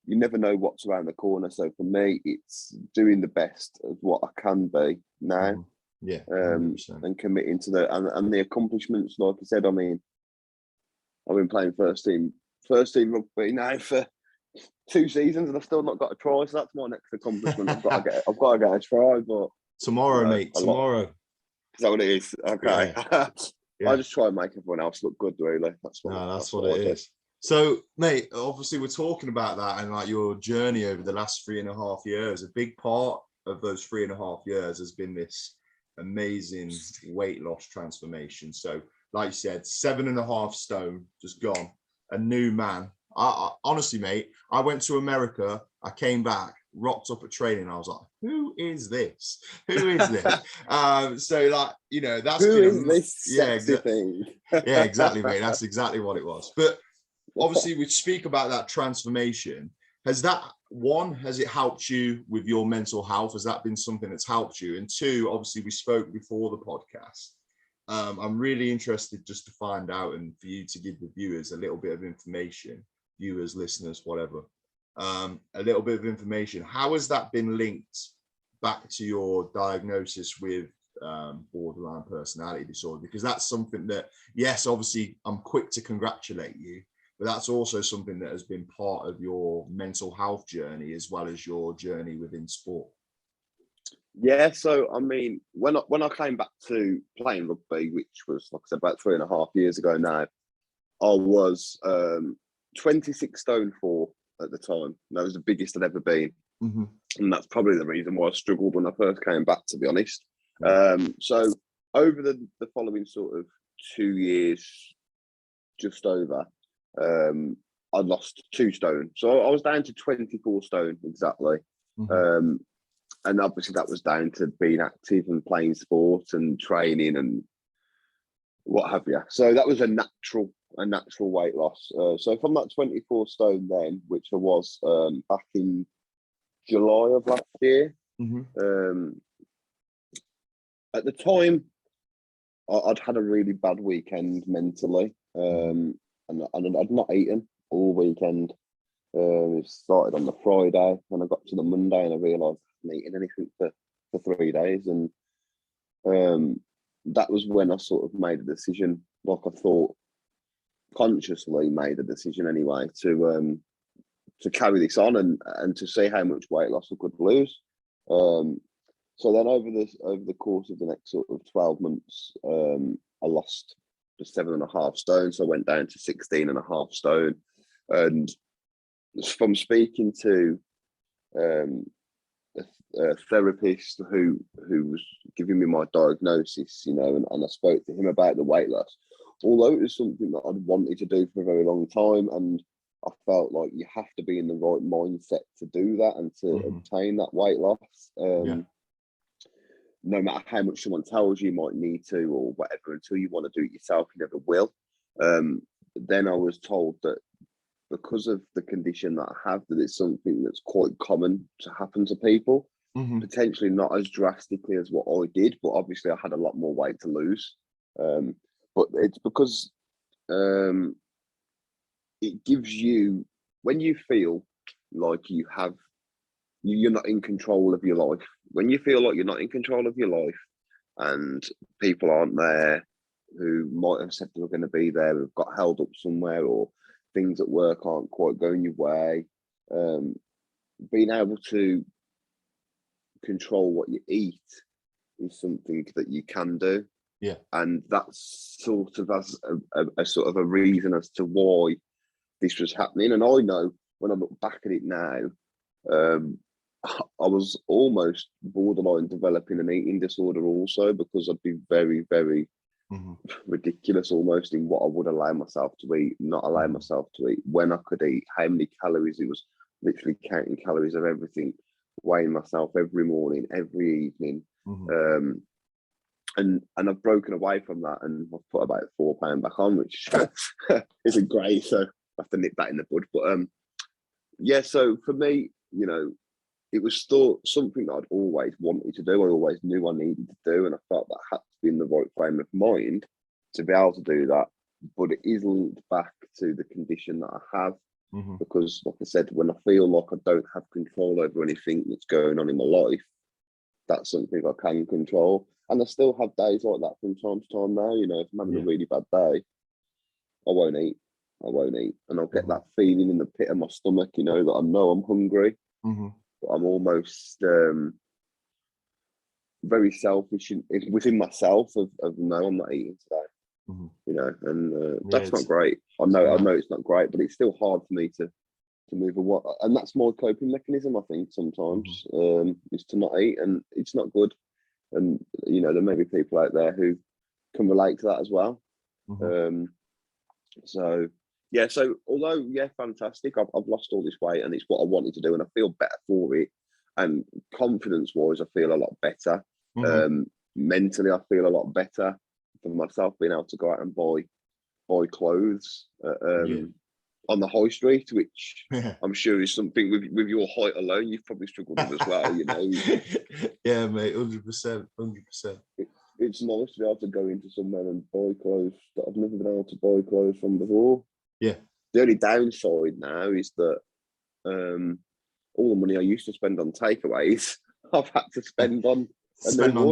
you never know what's around the corner. So for me, it's doing the best of what I can be now. And committing to and the accomplishments. Like I said, I mean, I've been playing first team rugby now for 2 seasons, and I've still not got a try. So that's my next accomplishment. I've got to get a try. But tomorrow, mate. Tomorrow. Is that what it is? Okay. I just try and make everyone else look good. Really, that's what it is. So, mate, obviously we're talking about that and like your journey over the last 3.5 years. A big part of those 3.5 years has been this amazing weight loss transformation. So, like you said, 7.5 stone just gone, a new man. I honestly, mate, I went to America, I came back, rocked up at training, I was like, who is this? Who is this? So like, that's who is this sexy thing? Yeah, exactly, mate. That's exactly what it was. But obviously we speak about that transformation. Has it helped you with your mental health? Has that been something that's helped you? And 2, obviously we spoke before the podcast. I'm really interested just to find out and for you to give the viewers a little bit of information, viewers, listeners, whatever, a little bit of information. How has that been linked back to your diagnosis with borderline personality disorder? Because that's something that, yes, obviously I'm quick to congratulate you, but that's also something that has been part of your mental health journey as well as your journey within sport. Yeah, so I mean, when I came back to playing rugby, which was, like I said, about 3.5 years ago now, I was 26 stone 4 at the time. That was the biggest I'd ever been. And that's probably the reason why I struggled when I first came back, to be honest. So over the following sort of 2 years, just over, I lost 2 stone. So I was down to 24 stone exactly. And obviously that was down to being active and playing sport and training and what have you. So that was a natural weight loss. So from that 24 stone then, which I was back in July of last year, at the time, I'd had a really bad weekend mentally, and I'd not eaten all weekend. It started on the Friday, and I got to the Monday and I realised I hadn't eaten anything for for 3 days, and that was when I sort of made a decision. Like, I thought, consciously made a decision anyway, to carry this on and to see how much weight loss I could lose. So then over the course of the next sort of 12 months, I lost the 7.5 stone. So I went down to 16.5 stone. And from speaking to a therapist who was giving me my diagnosis, you know, and I spoke to him about the weight loss, although it was something that I'd wanted to do for a very long time, and I felt like you have to be in the right mindset to do that and to obtain that weight loss. No matter how much someone tells you might need to or whatever, until you want to do it yourself, you never will. Then I was told that because of the condition that I have, that it's something that's quite common to happen to people, potentially not as drastically as what I did, but obviously I had a lot more weight to lose. But it's because it gives you, when you feel like you're not in control of your life, when you feel like you're not in control of your life and people aren't there who might have said they were going to be there, who've got held up somewhere, or things at work aren't quite going your way, being able to control what you eat is something that you can do. Yeah. And that's sort of as a sort of a reason as to why this was happening. And I know when I look back at it now, I was almost borderline developing an eating disorder also, because I'd be very, very ridiculous almost in what I would allow myself to eat, not allow myself to eat, when I could eat, how many calories. It was literally counting calories of everything, weighing myself every morning, every evening. And I've broken away from that, and I've put about 4 pounds back on, which isn't great. So I have to nip that in the bud. But yeah, so for me, you know, it was still something that I'd always wanted to do. I always knew I needed to do, and I felt that I had to be in the right frame of mind to be able to do that. But it is linked back to the condition that I have, because, like I said, when I feel like I don't have control over anything that's going on in my life, that's something I can control. And I still have days like that from time to time now. You know, if I'm having a really bad day, I won't eat. And I'll get that feeling in the pit of my stomach, you know, that I know I'm hungry. But I'm almost very selfish within myself of no, I'm not eating today. You know, and that's not great. I know it's not great, but it's still hard for me to move away. And that's my coping mechanism, I think, sometimes, is to not eat, and it's not good. And, you know, there may be people out there who can relate to that as well. So, yeah, so although, yeah, fantastic, I've lost all this weight and it's what I wanted to do, and I feel better for it. And confidence-wise, I feel a lot better. Mentally, I feel a lot better for myself, being able to go out and buy clothes on the high street, which I'm sure is something with your height alone, you've probably struggled with as well, you know. Yeah, mate, 100%. It's nice to be able to go into somewhere and buy clothes that I've never been able to buy clothes from before. Yeah. The only downside now is that all the money I used to spend on takeaways, I've had to spend on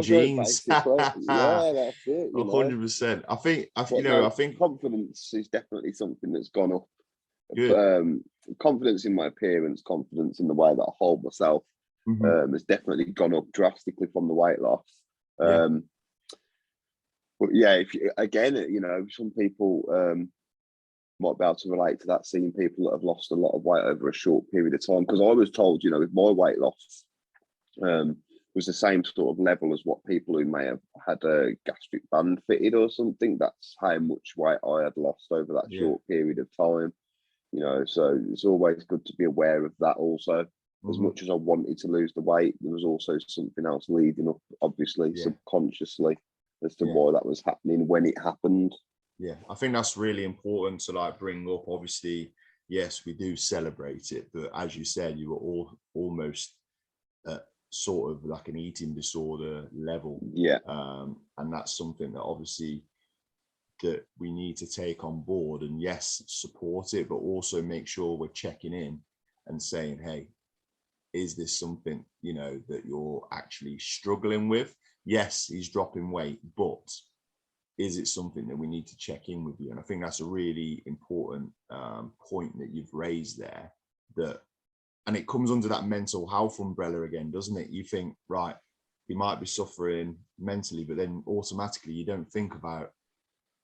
jeans. Basically. Yeah, that's it. 100%. I think confidence is definitely something that's gone up. Good. Confidence in my appearance, confidence in the way that I hold myself, has definitely gone up drastically from the weight loss. But yeah, if you, again, you know, some people might be able to relate to that, seeing people that have lost a lot of weight over a short period of time. Because I was told, you know, with my weight loss was the same sort of level as what people who may have had a gastric band fitted or something. That's how much weight I had lost over that short period of time. You know, so it's always good to be aware of that also. As much as I wanted to lose the weight, there was also something else leading up, obviously, subconsciously, as to why that was happening when it happened. Yeah, I think that's really important to like bring up. Obviously, yes, we do celebrate it, but as you said, you were all almost sort of like an eating disorder level. Yeah. And that's something that obviously that we need to take on board, and yes, support it, but also make sure we're checking in and saying, hey, is this something, you know, that you're actually struggling with? Yes, he's dropping weight, but is it something that we need to check in with you? And I think that's a really important point that you've raised there, and it comes under that mental health umbrella again, doesn't it? You think, right, you might be suffering mentally, but then automatically you don't think about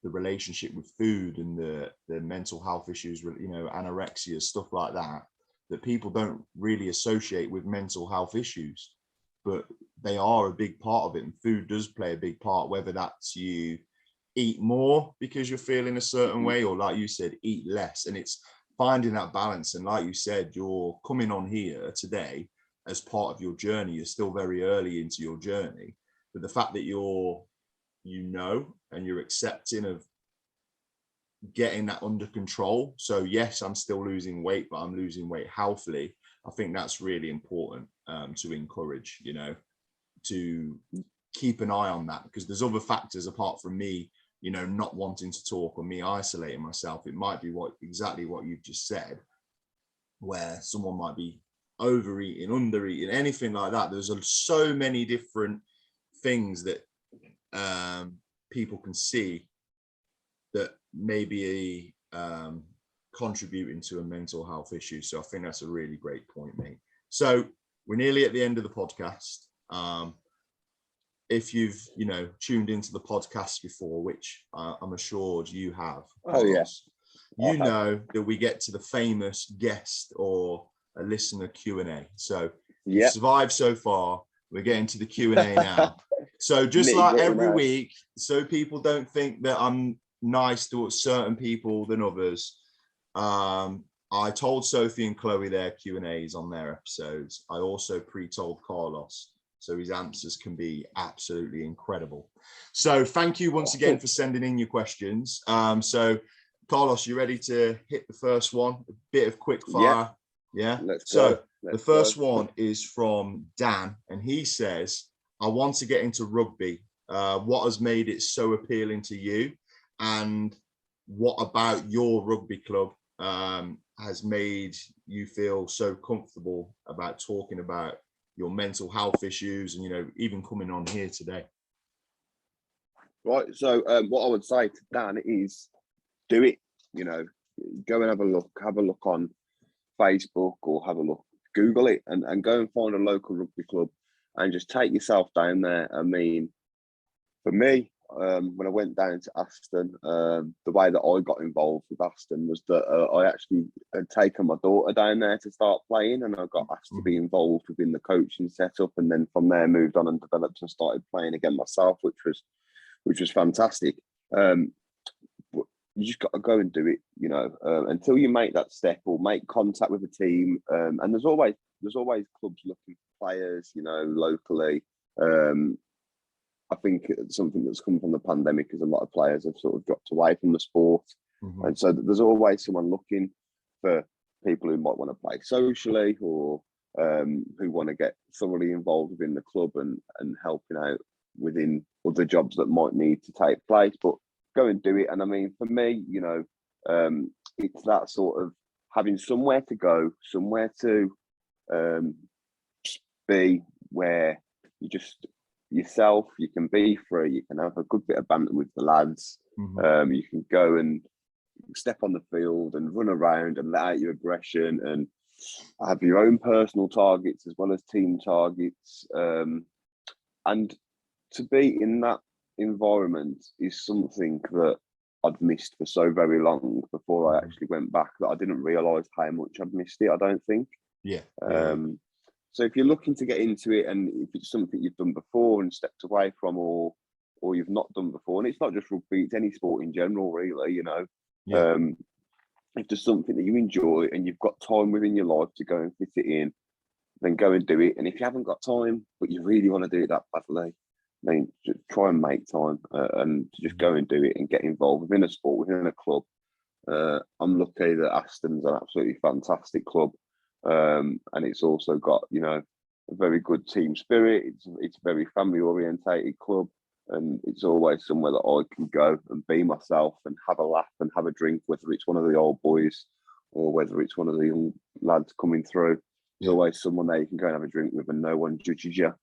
the relationship with food and the mental health issues, you know, anorexia, stuff like that, that people don't really associate with mental health issues, but they are a big part of it. And food does play a big part, whether that's you eat more because you're feeling a certain way, or like you said, eat less. And it's finding that balance. And like you said, you're coming on here today as part of your journey. You're still very early into your journey, but the fact that you're, you know, and you're accepting of getting that under control. So yes, I'm still losing weight, but I'm losing weight healthily. I think that's really important to encourage, you know, to keep an eye on that, because there's other factors apart from me, you know, not wanting to talk or me isolating myself. It might be exactly what you've just said, where someone might be overeating, undereating, anything like that. There's so many different things that people can see that may be contributing to a mental health issue. So I think that's a really great point, mate. So we're nearly at the end of the podcast. If you've, you know, tuned into the podcast before, which I'm assured you have, Yes, you know that we get to the famous guest or a listener Q&A. So you've survived so far. We're getting to the Q&A now. So just like every week, so people don't think that I'm nice to certain people than others, I told Sophie and Chloe their Q&As on their episodes. I also pre-told Carlos, so his answers can be absolutely incredible. So thank you once again for sending in your questions. So Carlos, you ready to hit the first one? A bit of quick fire. Yeah. The first one is from Dan, and he says, I want to get into rugby. What has made it so appealing to you? And what about your rugby club has made you feel so comfortable about talking about your mental health issues and, you know, even coming on here today? Right. So what I would say to Dan is do it, you know, go and have a look on Facebook, or have a look, Google it, and go and find a local rugby club and just take yourself down there. I mean, for me, when I went down to Aston, the way that I got involved with Aston was that I actually had taken my daughter down there to start playing, and I got asked to be involved within the coaching setup, and then from there moved on and developed and started playing again myself, which was fantastic. But you just got to go and do it, you know, until you make that step or make contact with a team. And there's always clubs looking for players, you know, locally. I think it's something that's come from the pandemic is a lot of players have sort of dropped away from the sport. And so there's always someone looking for people who might want to play socially, or who want to get thoroughly involved within the club and helping out within other jobs that might need to take place. But go and do it. And I mean, for me, you know, it's that sort of having somewhere to go, somewhere to be, where you just yourself, you can be free, you can have a good bit of banter with the lads, you can go and step on the field and run around and let out your aggression and have your own personal targets as well as team targets, and to be in that environment is something that I'd missed for so very long before I actually went back, that I didn't realise how much I'd missed it, I don't think. So if you're looking to get into it, and if it's something you've done before and stepped away from, or you've not done before, and it's not just rugby, it's any sport in general, really, you know, if there's something that you enjoy and you've got time within your life to go and fit it in, then go and do it. And if you haven't got time, but you really want to do it that badly, then just try and make time and just go and do it and get involved within a sport, within a club. I'm lucky that Aston's an absolutely fantastic club. And it's also got, you know, a very good team spirit. It's a very family orientated club, and it's always somewhere that I can go and be myself and have a laugh and have a drink, whether it's one of the old boys or whether it's one of the young lads coming through. There's always someone there you can go and have a drink with, and no one judges you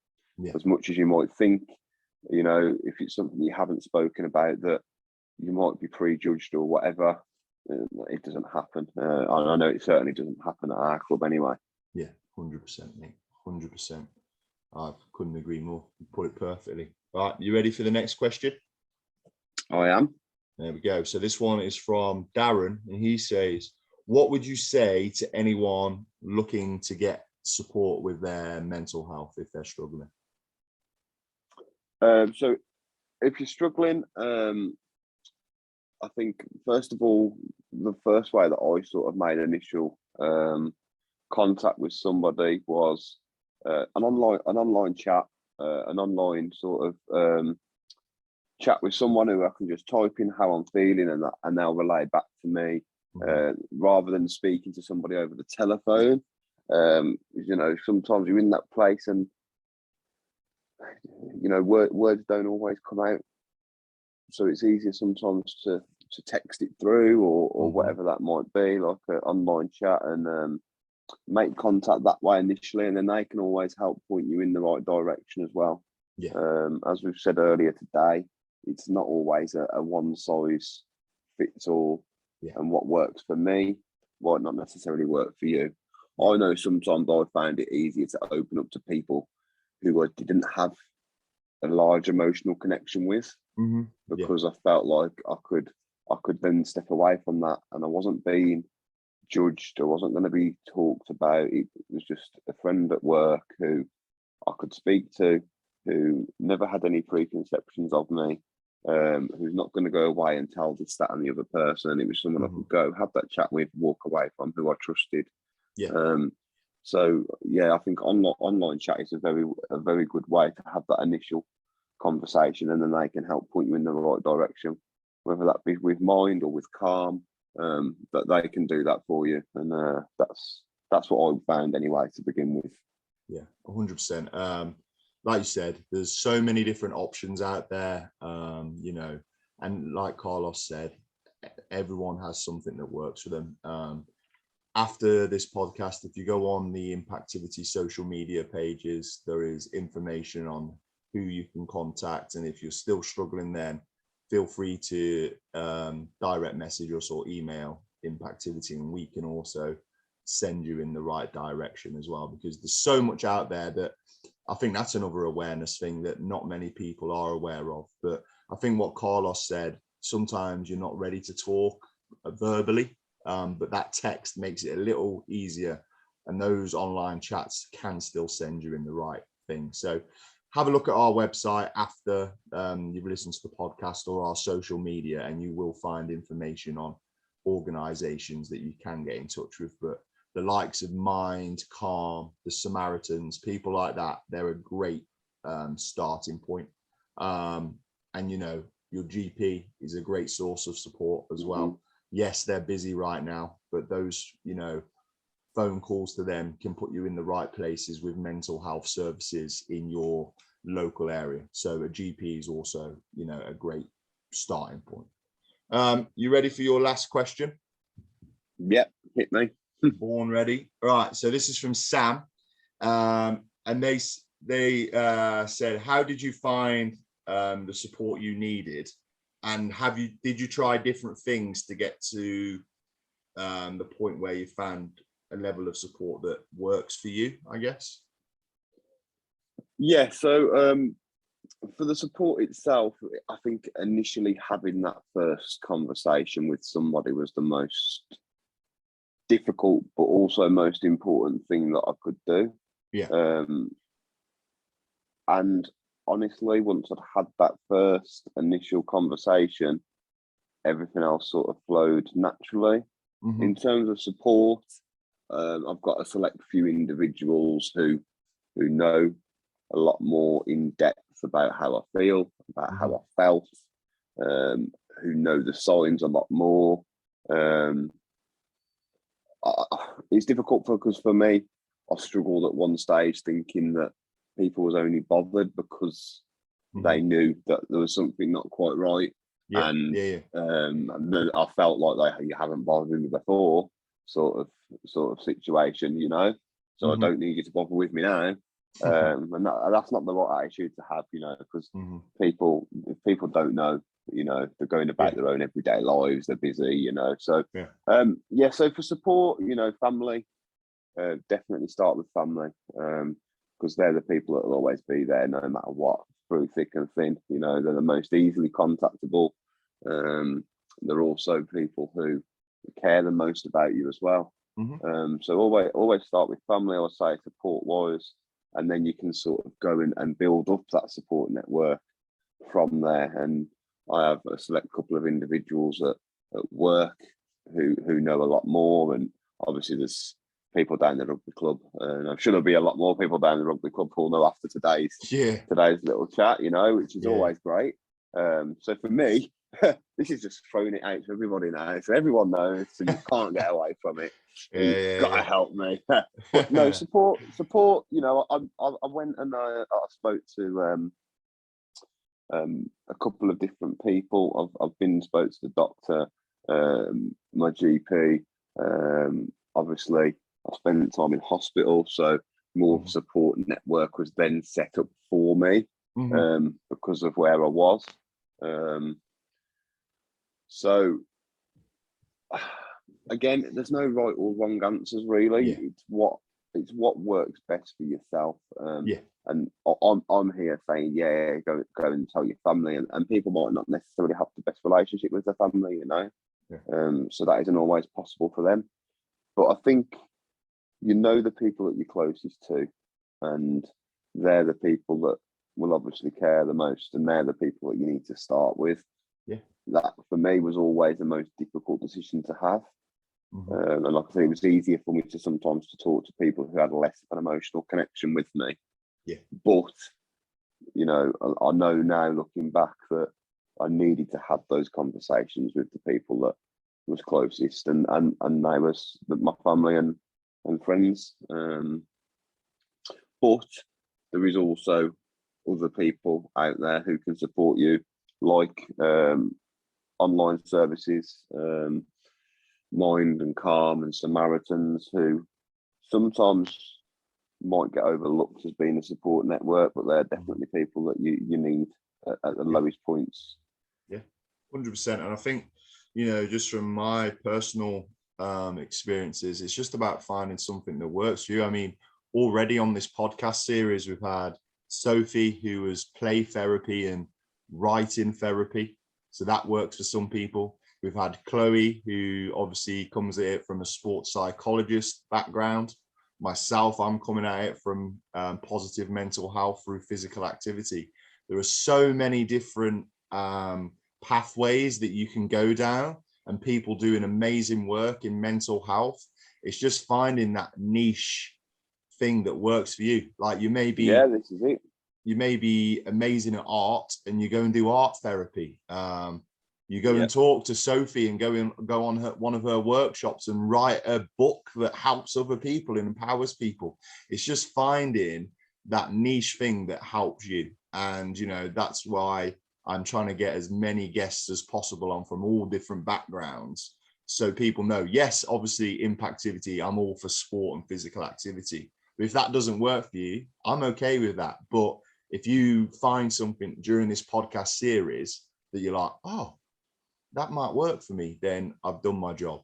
as much as you might think. You know, if it's something you haven't spoken about that you might be prejudged or whatever, it doesn't happen. I know it certainly doesn't happen at our club anyway. Yeah, 100%, mate. 100%. I couldn't agree more. You put it perfectly. Right, you ready for the next question? I am. There we go. So this one is from Darren, and he says, what would you say to anyone looking to get support with their mental health if they're struggling? So if you're struggling, I think, first of all, the first way that I sort of made initial contact with somebody was an online chat, an online sort of chat with someone who I can just type in how I'm feeling, and they'll relay back to me, rather than speaking to somebody over the telephone. You know, sometimes you're in that place and, you know, words don't always come out. So it's easier sometimes to text it through or whatever that might be, like an online chat, and make contact that way initially, and then they can always help point you in the right direction as well. Yeah. As we've said earlier today, it's not always a one size fits all, and what works for me might not necessarily work for you. I know sometimes I found it easier to open up to people who I didn't have a large emotional connection with, because I felt like I could then step away from that, and I wasn't being judged. I wasn't going to be talked about. It was just a friend at work who I could speak to, who never had any preconceptions of me, who's not going to go away and tell this, that, and the other person. It was someone I could go have that chat with, walk away from, who I trusted. So yeah, I think online chat is a very good way to have that initial conversation, and then they can help point you in the right direction, whether that be with Mind or with Calm, that they can do that for you. And that's what I found anyway to begin with. Yeah, 100%. Like you said, there's so many different options out there, you know, and like Carlos said, everyone has something that works for them. After this podcast, if you go on the Impactivity social media pages, there is information on who you can contact. And if you're still struggling, then feel free to direct message us or email Impactivity, and we can also send you in the right direction as well, because there's so much out there that I think that's another awareness thing that not many people are aware of. But I think what Carlos said, sometimes you're not ready to talk verbally, but that text makes it a little easier, and those online chats can still send you in the right thing. So have a look at our website after you've listened to the podcast, or our social media, and you will find information on organizations that you can get in touch with. But the likes of Mind, Calm, the Samaritans, people like that, they're a great starting point. And, you know, your GP is a great source of support as well. Yes, they're busy right now, but those, you know, phone calls to them can put you in the right places with mental health services in your local area. So a GP is also, you know, a great starting point. You ready for your last question? Yep, hit me. Born ready. Right. So this is from Sam, and they said, how did you find the support you needed, and did you try different things to get to the point where you found a level of support that works for you, I guess? Yeah, so for the support itself, I think initially having that first conversation with somebody was the most difficult, but also most important thing that I could do. And honestly, once I'd had that first initial conversation, everything else sort of flowed naturally. In terms of support, I've got a select few individuals who know a lot more in depth about how I feel, about how I felt, who know the signs a lot more. It's difficult because for me, I struggled at one stage thinking that people was only bothered because they knew that there was something not quite right. And then I felt like you haven't bothered me before, sort of situation, you know. so I don't need you to bother with me now. And that's not the right attitude to have, you know, because if people don't know, you know, they're going about their own everyday lives, they're busy, you know. So so for support, you know, family, definitely start with family, because they're the people that will always be there no matter what, through thick and thin. You know, they're the most easily contactable. They're also people who care the most about you as well. So always start with family, I would say, support wise, and then you can sort of go and build up that support network from there. And I have a select couple of individuals at work who know a lot more, and obviously there's people down the rugby club, and I'm sure there'll be a lot more people down the rugby club who'll know after today's little chat, you know, which is always great. So for me, this is just throwing it out to everybody now, so everyone knows, so you can't get away from it. You've got to help me. But no, support. You know, I went and I spoke to a couple of different people. I've been spoke to the doctor, my GP. Obviously, I spent time in hospital, so more support network was then set up for me because of where I was. So again, there's no right or wrong answers really. It's what works best for yourself. And I'm here saying, go and tell your family, and people might not necessarily have the best relationship with their family, you know. So that isn't always possible for them. But I think, you know, the people that you're closest to, and they're the people that will obviously care the most, and they're the people that you need to start with. That for me was always the most difficult decision to have. And like I say, it was easier for me to sometimes to talk to people who had less of an emotional connection with me. But, you know, I know now looking back that I needed to have those conversations with the people that was closest, and they was my family and friends. But there is also other people out there who can support you, like online services, Mind and Calm and Samaritans, who sometimes might get overlooked as being a support network, but they're definitely people that you need at the lowest points. 100%. And I think, you know, just from my personal experiences, it's just about finding something that works for you. I mean, already on this podcast series, we've had Sophie, who was play therapy and writing therapy. So that works for some people. We've had Chloe, who obviously comes at it from a sports psychologist background. Myself, I'm coming at it from positive mental health through physical activity. There are so many different pathways that you can go down, and people doing amazing work in mental health. It's just finding that niche thing that works for you. Like you may be, this is it. You may be amazing at art, and you go and do art therapy. You go and talk to Sophie and go on one of her workshops and write a book that helps other people and empowers people. It's just finding that niche thing that helps you. And, you know, that's why I'm trying to get as many guests as possible on from all different backgrounds, so people know, yes, obviously Impactivity, I'm all for sport and physical activity. But if that doesn't work for you, I'm okay with that. But if you find something during this podcast series that you're like, oh, that might work for me, then I've done my job.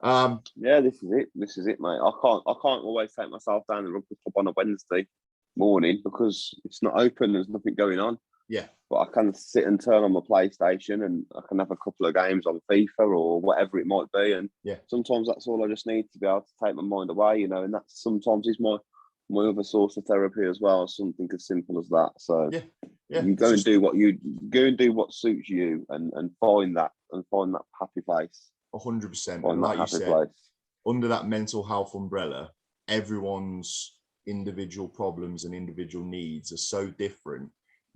This is it, mate. I can't always take myself down the rugby club on a Wednesday morning because it's not open, there's nothing going on. But I can sit and turn on my PlayStation, and I can have a couple of games on FIFA or whatever it might be. And sometimes that's all I just need to be able to take my mind away, you know, and that sometimes is my other source of therapy as well, something as simple as that. So you go and do what suits you, and find that happy place. 100%. And like you said, under that mental health umbrella, everyone's individual problems and individual needs are so different.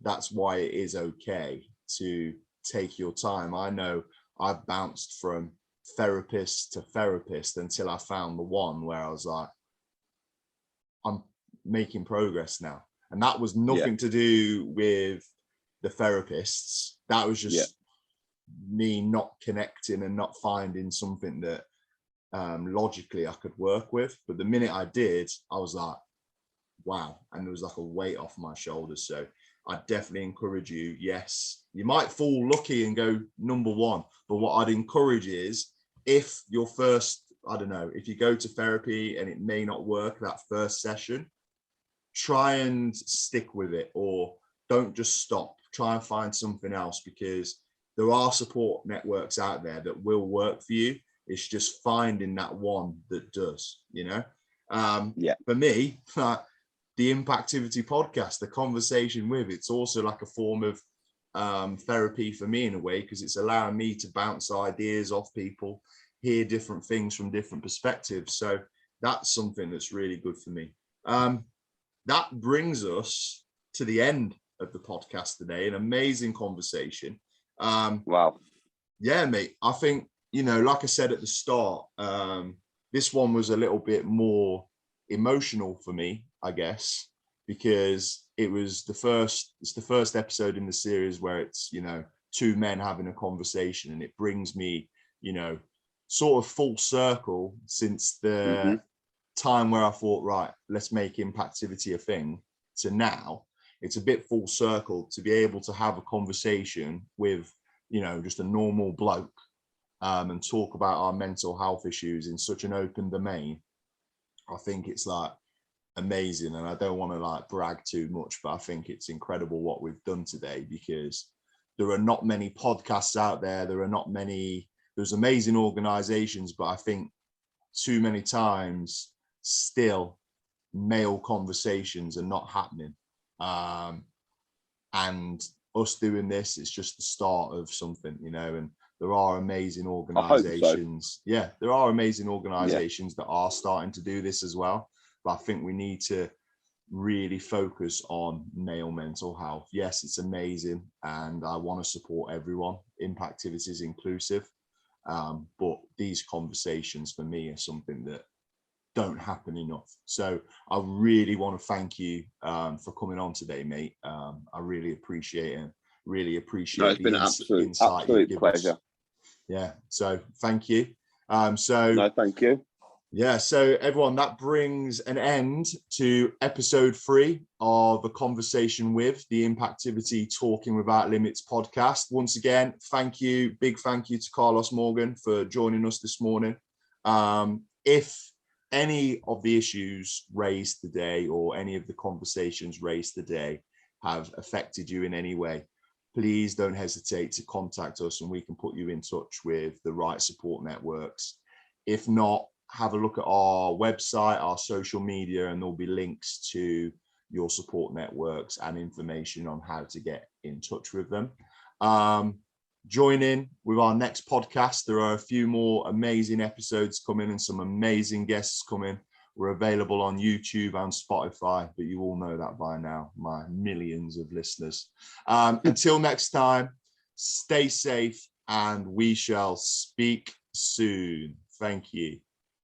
That's why it is okay to take your time. I know I've bounced from therapist to therapist until I found the one where I was like, I'm making progress now. And that was nothing to do with the therapists. That was just me not connecting and not finding something that logically I could work with. But the minute I did, I was like, wow. And there was like a weight off my shoulders. So I definitely encourage you. Yes, you might fall lucky and go number one. But what I'd encourage is, if your first, I don't know, if you go to therapy and it may not work that first session, try and stick with it, or don't just stop. Try and find something else, because there are support networks out there that will work for you. It's just finding that one that does, you know. For me, the Impactivity podcast, the conversation with, it's also like a form of therapy for me in a way, because it's allowing me to bounce ideas off people, hear different things from different perspectives. So that's something that's really good for me. That brings us to the end of the podcast today. An amazing conversation. Wow. Yeah, mate. I think, you know, like I said at the start, this one was a little bit more emotional for me, I guess, because it's the first episode in the series where it's, you know, two men having a conversation, and it brings me, you know, sort of full circle since the time where I thought, right, let's make Impactivity a thing, to now. It's a bit full circle to be able to have a conversation with, you know, just a normal bloke, and talk about our mental health issues in such an open domain. I think it's like amazing, and I don't want to like brag too much, but I think it's incredible what we've done today, because there are not many podcasts out there. There's amazing organizations, but I think too many times still male conversations are not happening. And us doing this is just the start of something, you know, and there are amazing organizations. So. Yeah, there are amazing organizations that are starting to do this as well. But I think we need to really focus on male mental health. Yes, it's amazing, and I want to support everyone. Impactivity is inclusive. But these conversations for me are something that don't happen enough. So I really want to thank you for coming on today, mate. I really appreciate it. Really appreciate it's been an absolute pleasure. Us. Yeah, so thank you. Thank you. Yeah, so everyone, that brings an end to episode 3 of A Conversation With, the Impactivity Talking Without Limits podcast. Once again, big thank you to Karl Morgan for joining us this morning. If any of the issues raised today, or any of the conversations raised today, have affected you in any way, please don't hesitate to contact us, and we can put you in touch with the right support networks. If not, have a look at our website, our social media, and there'll be links to your support networks and information on how to get in touch with them. Join in with our next podcast. There are a few more amazing episodes coming and some amazing guests coming. We're available on YouTube and Spotify, but you all know that by now, my millions of listeners. Until next time, stay safe, and we shall speak soon. Thank you.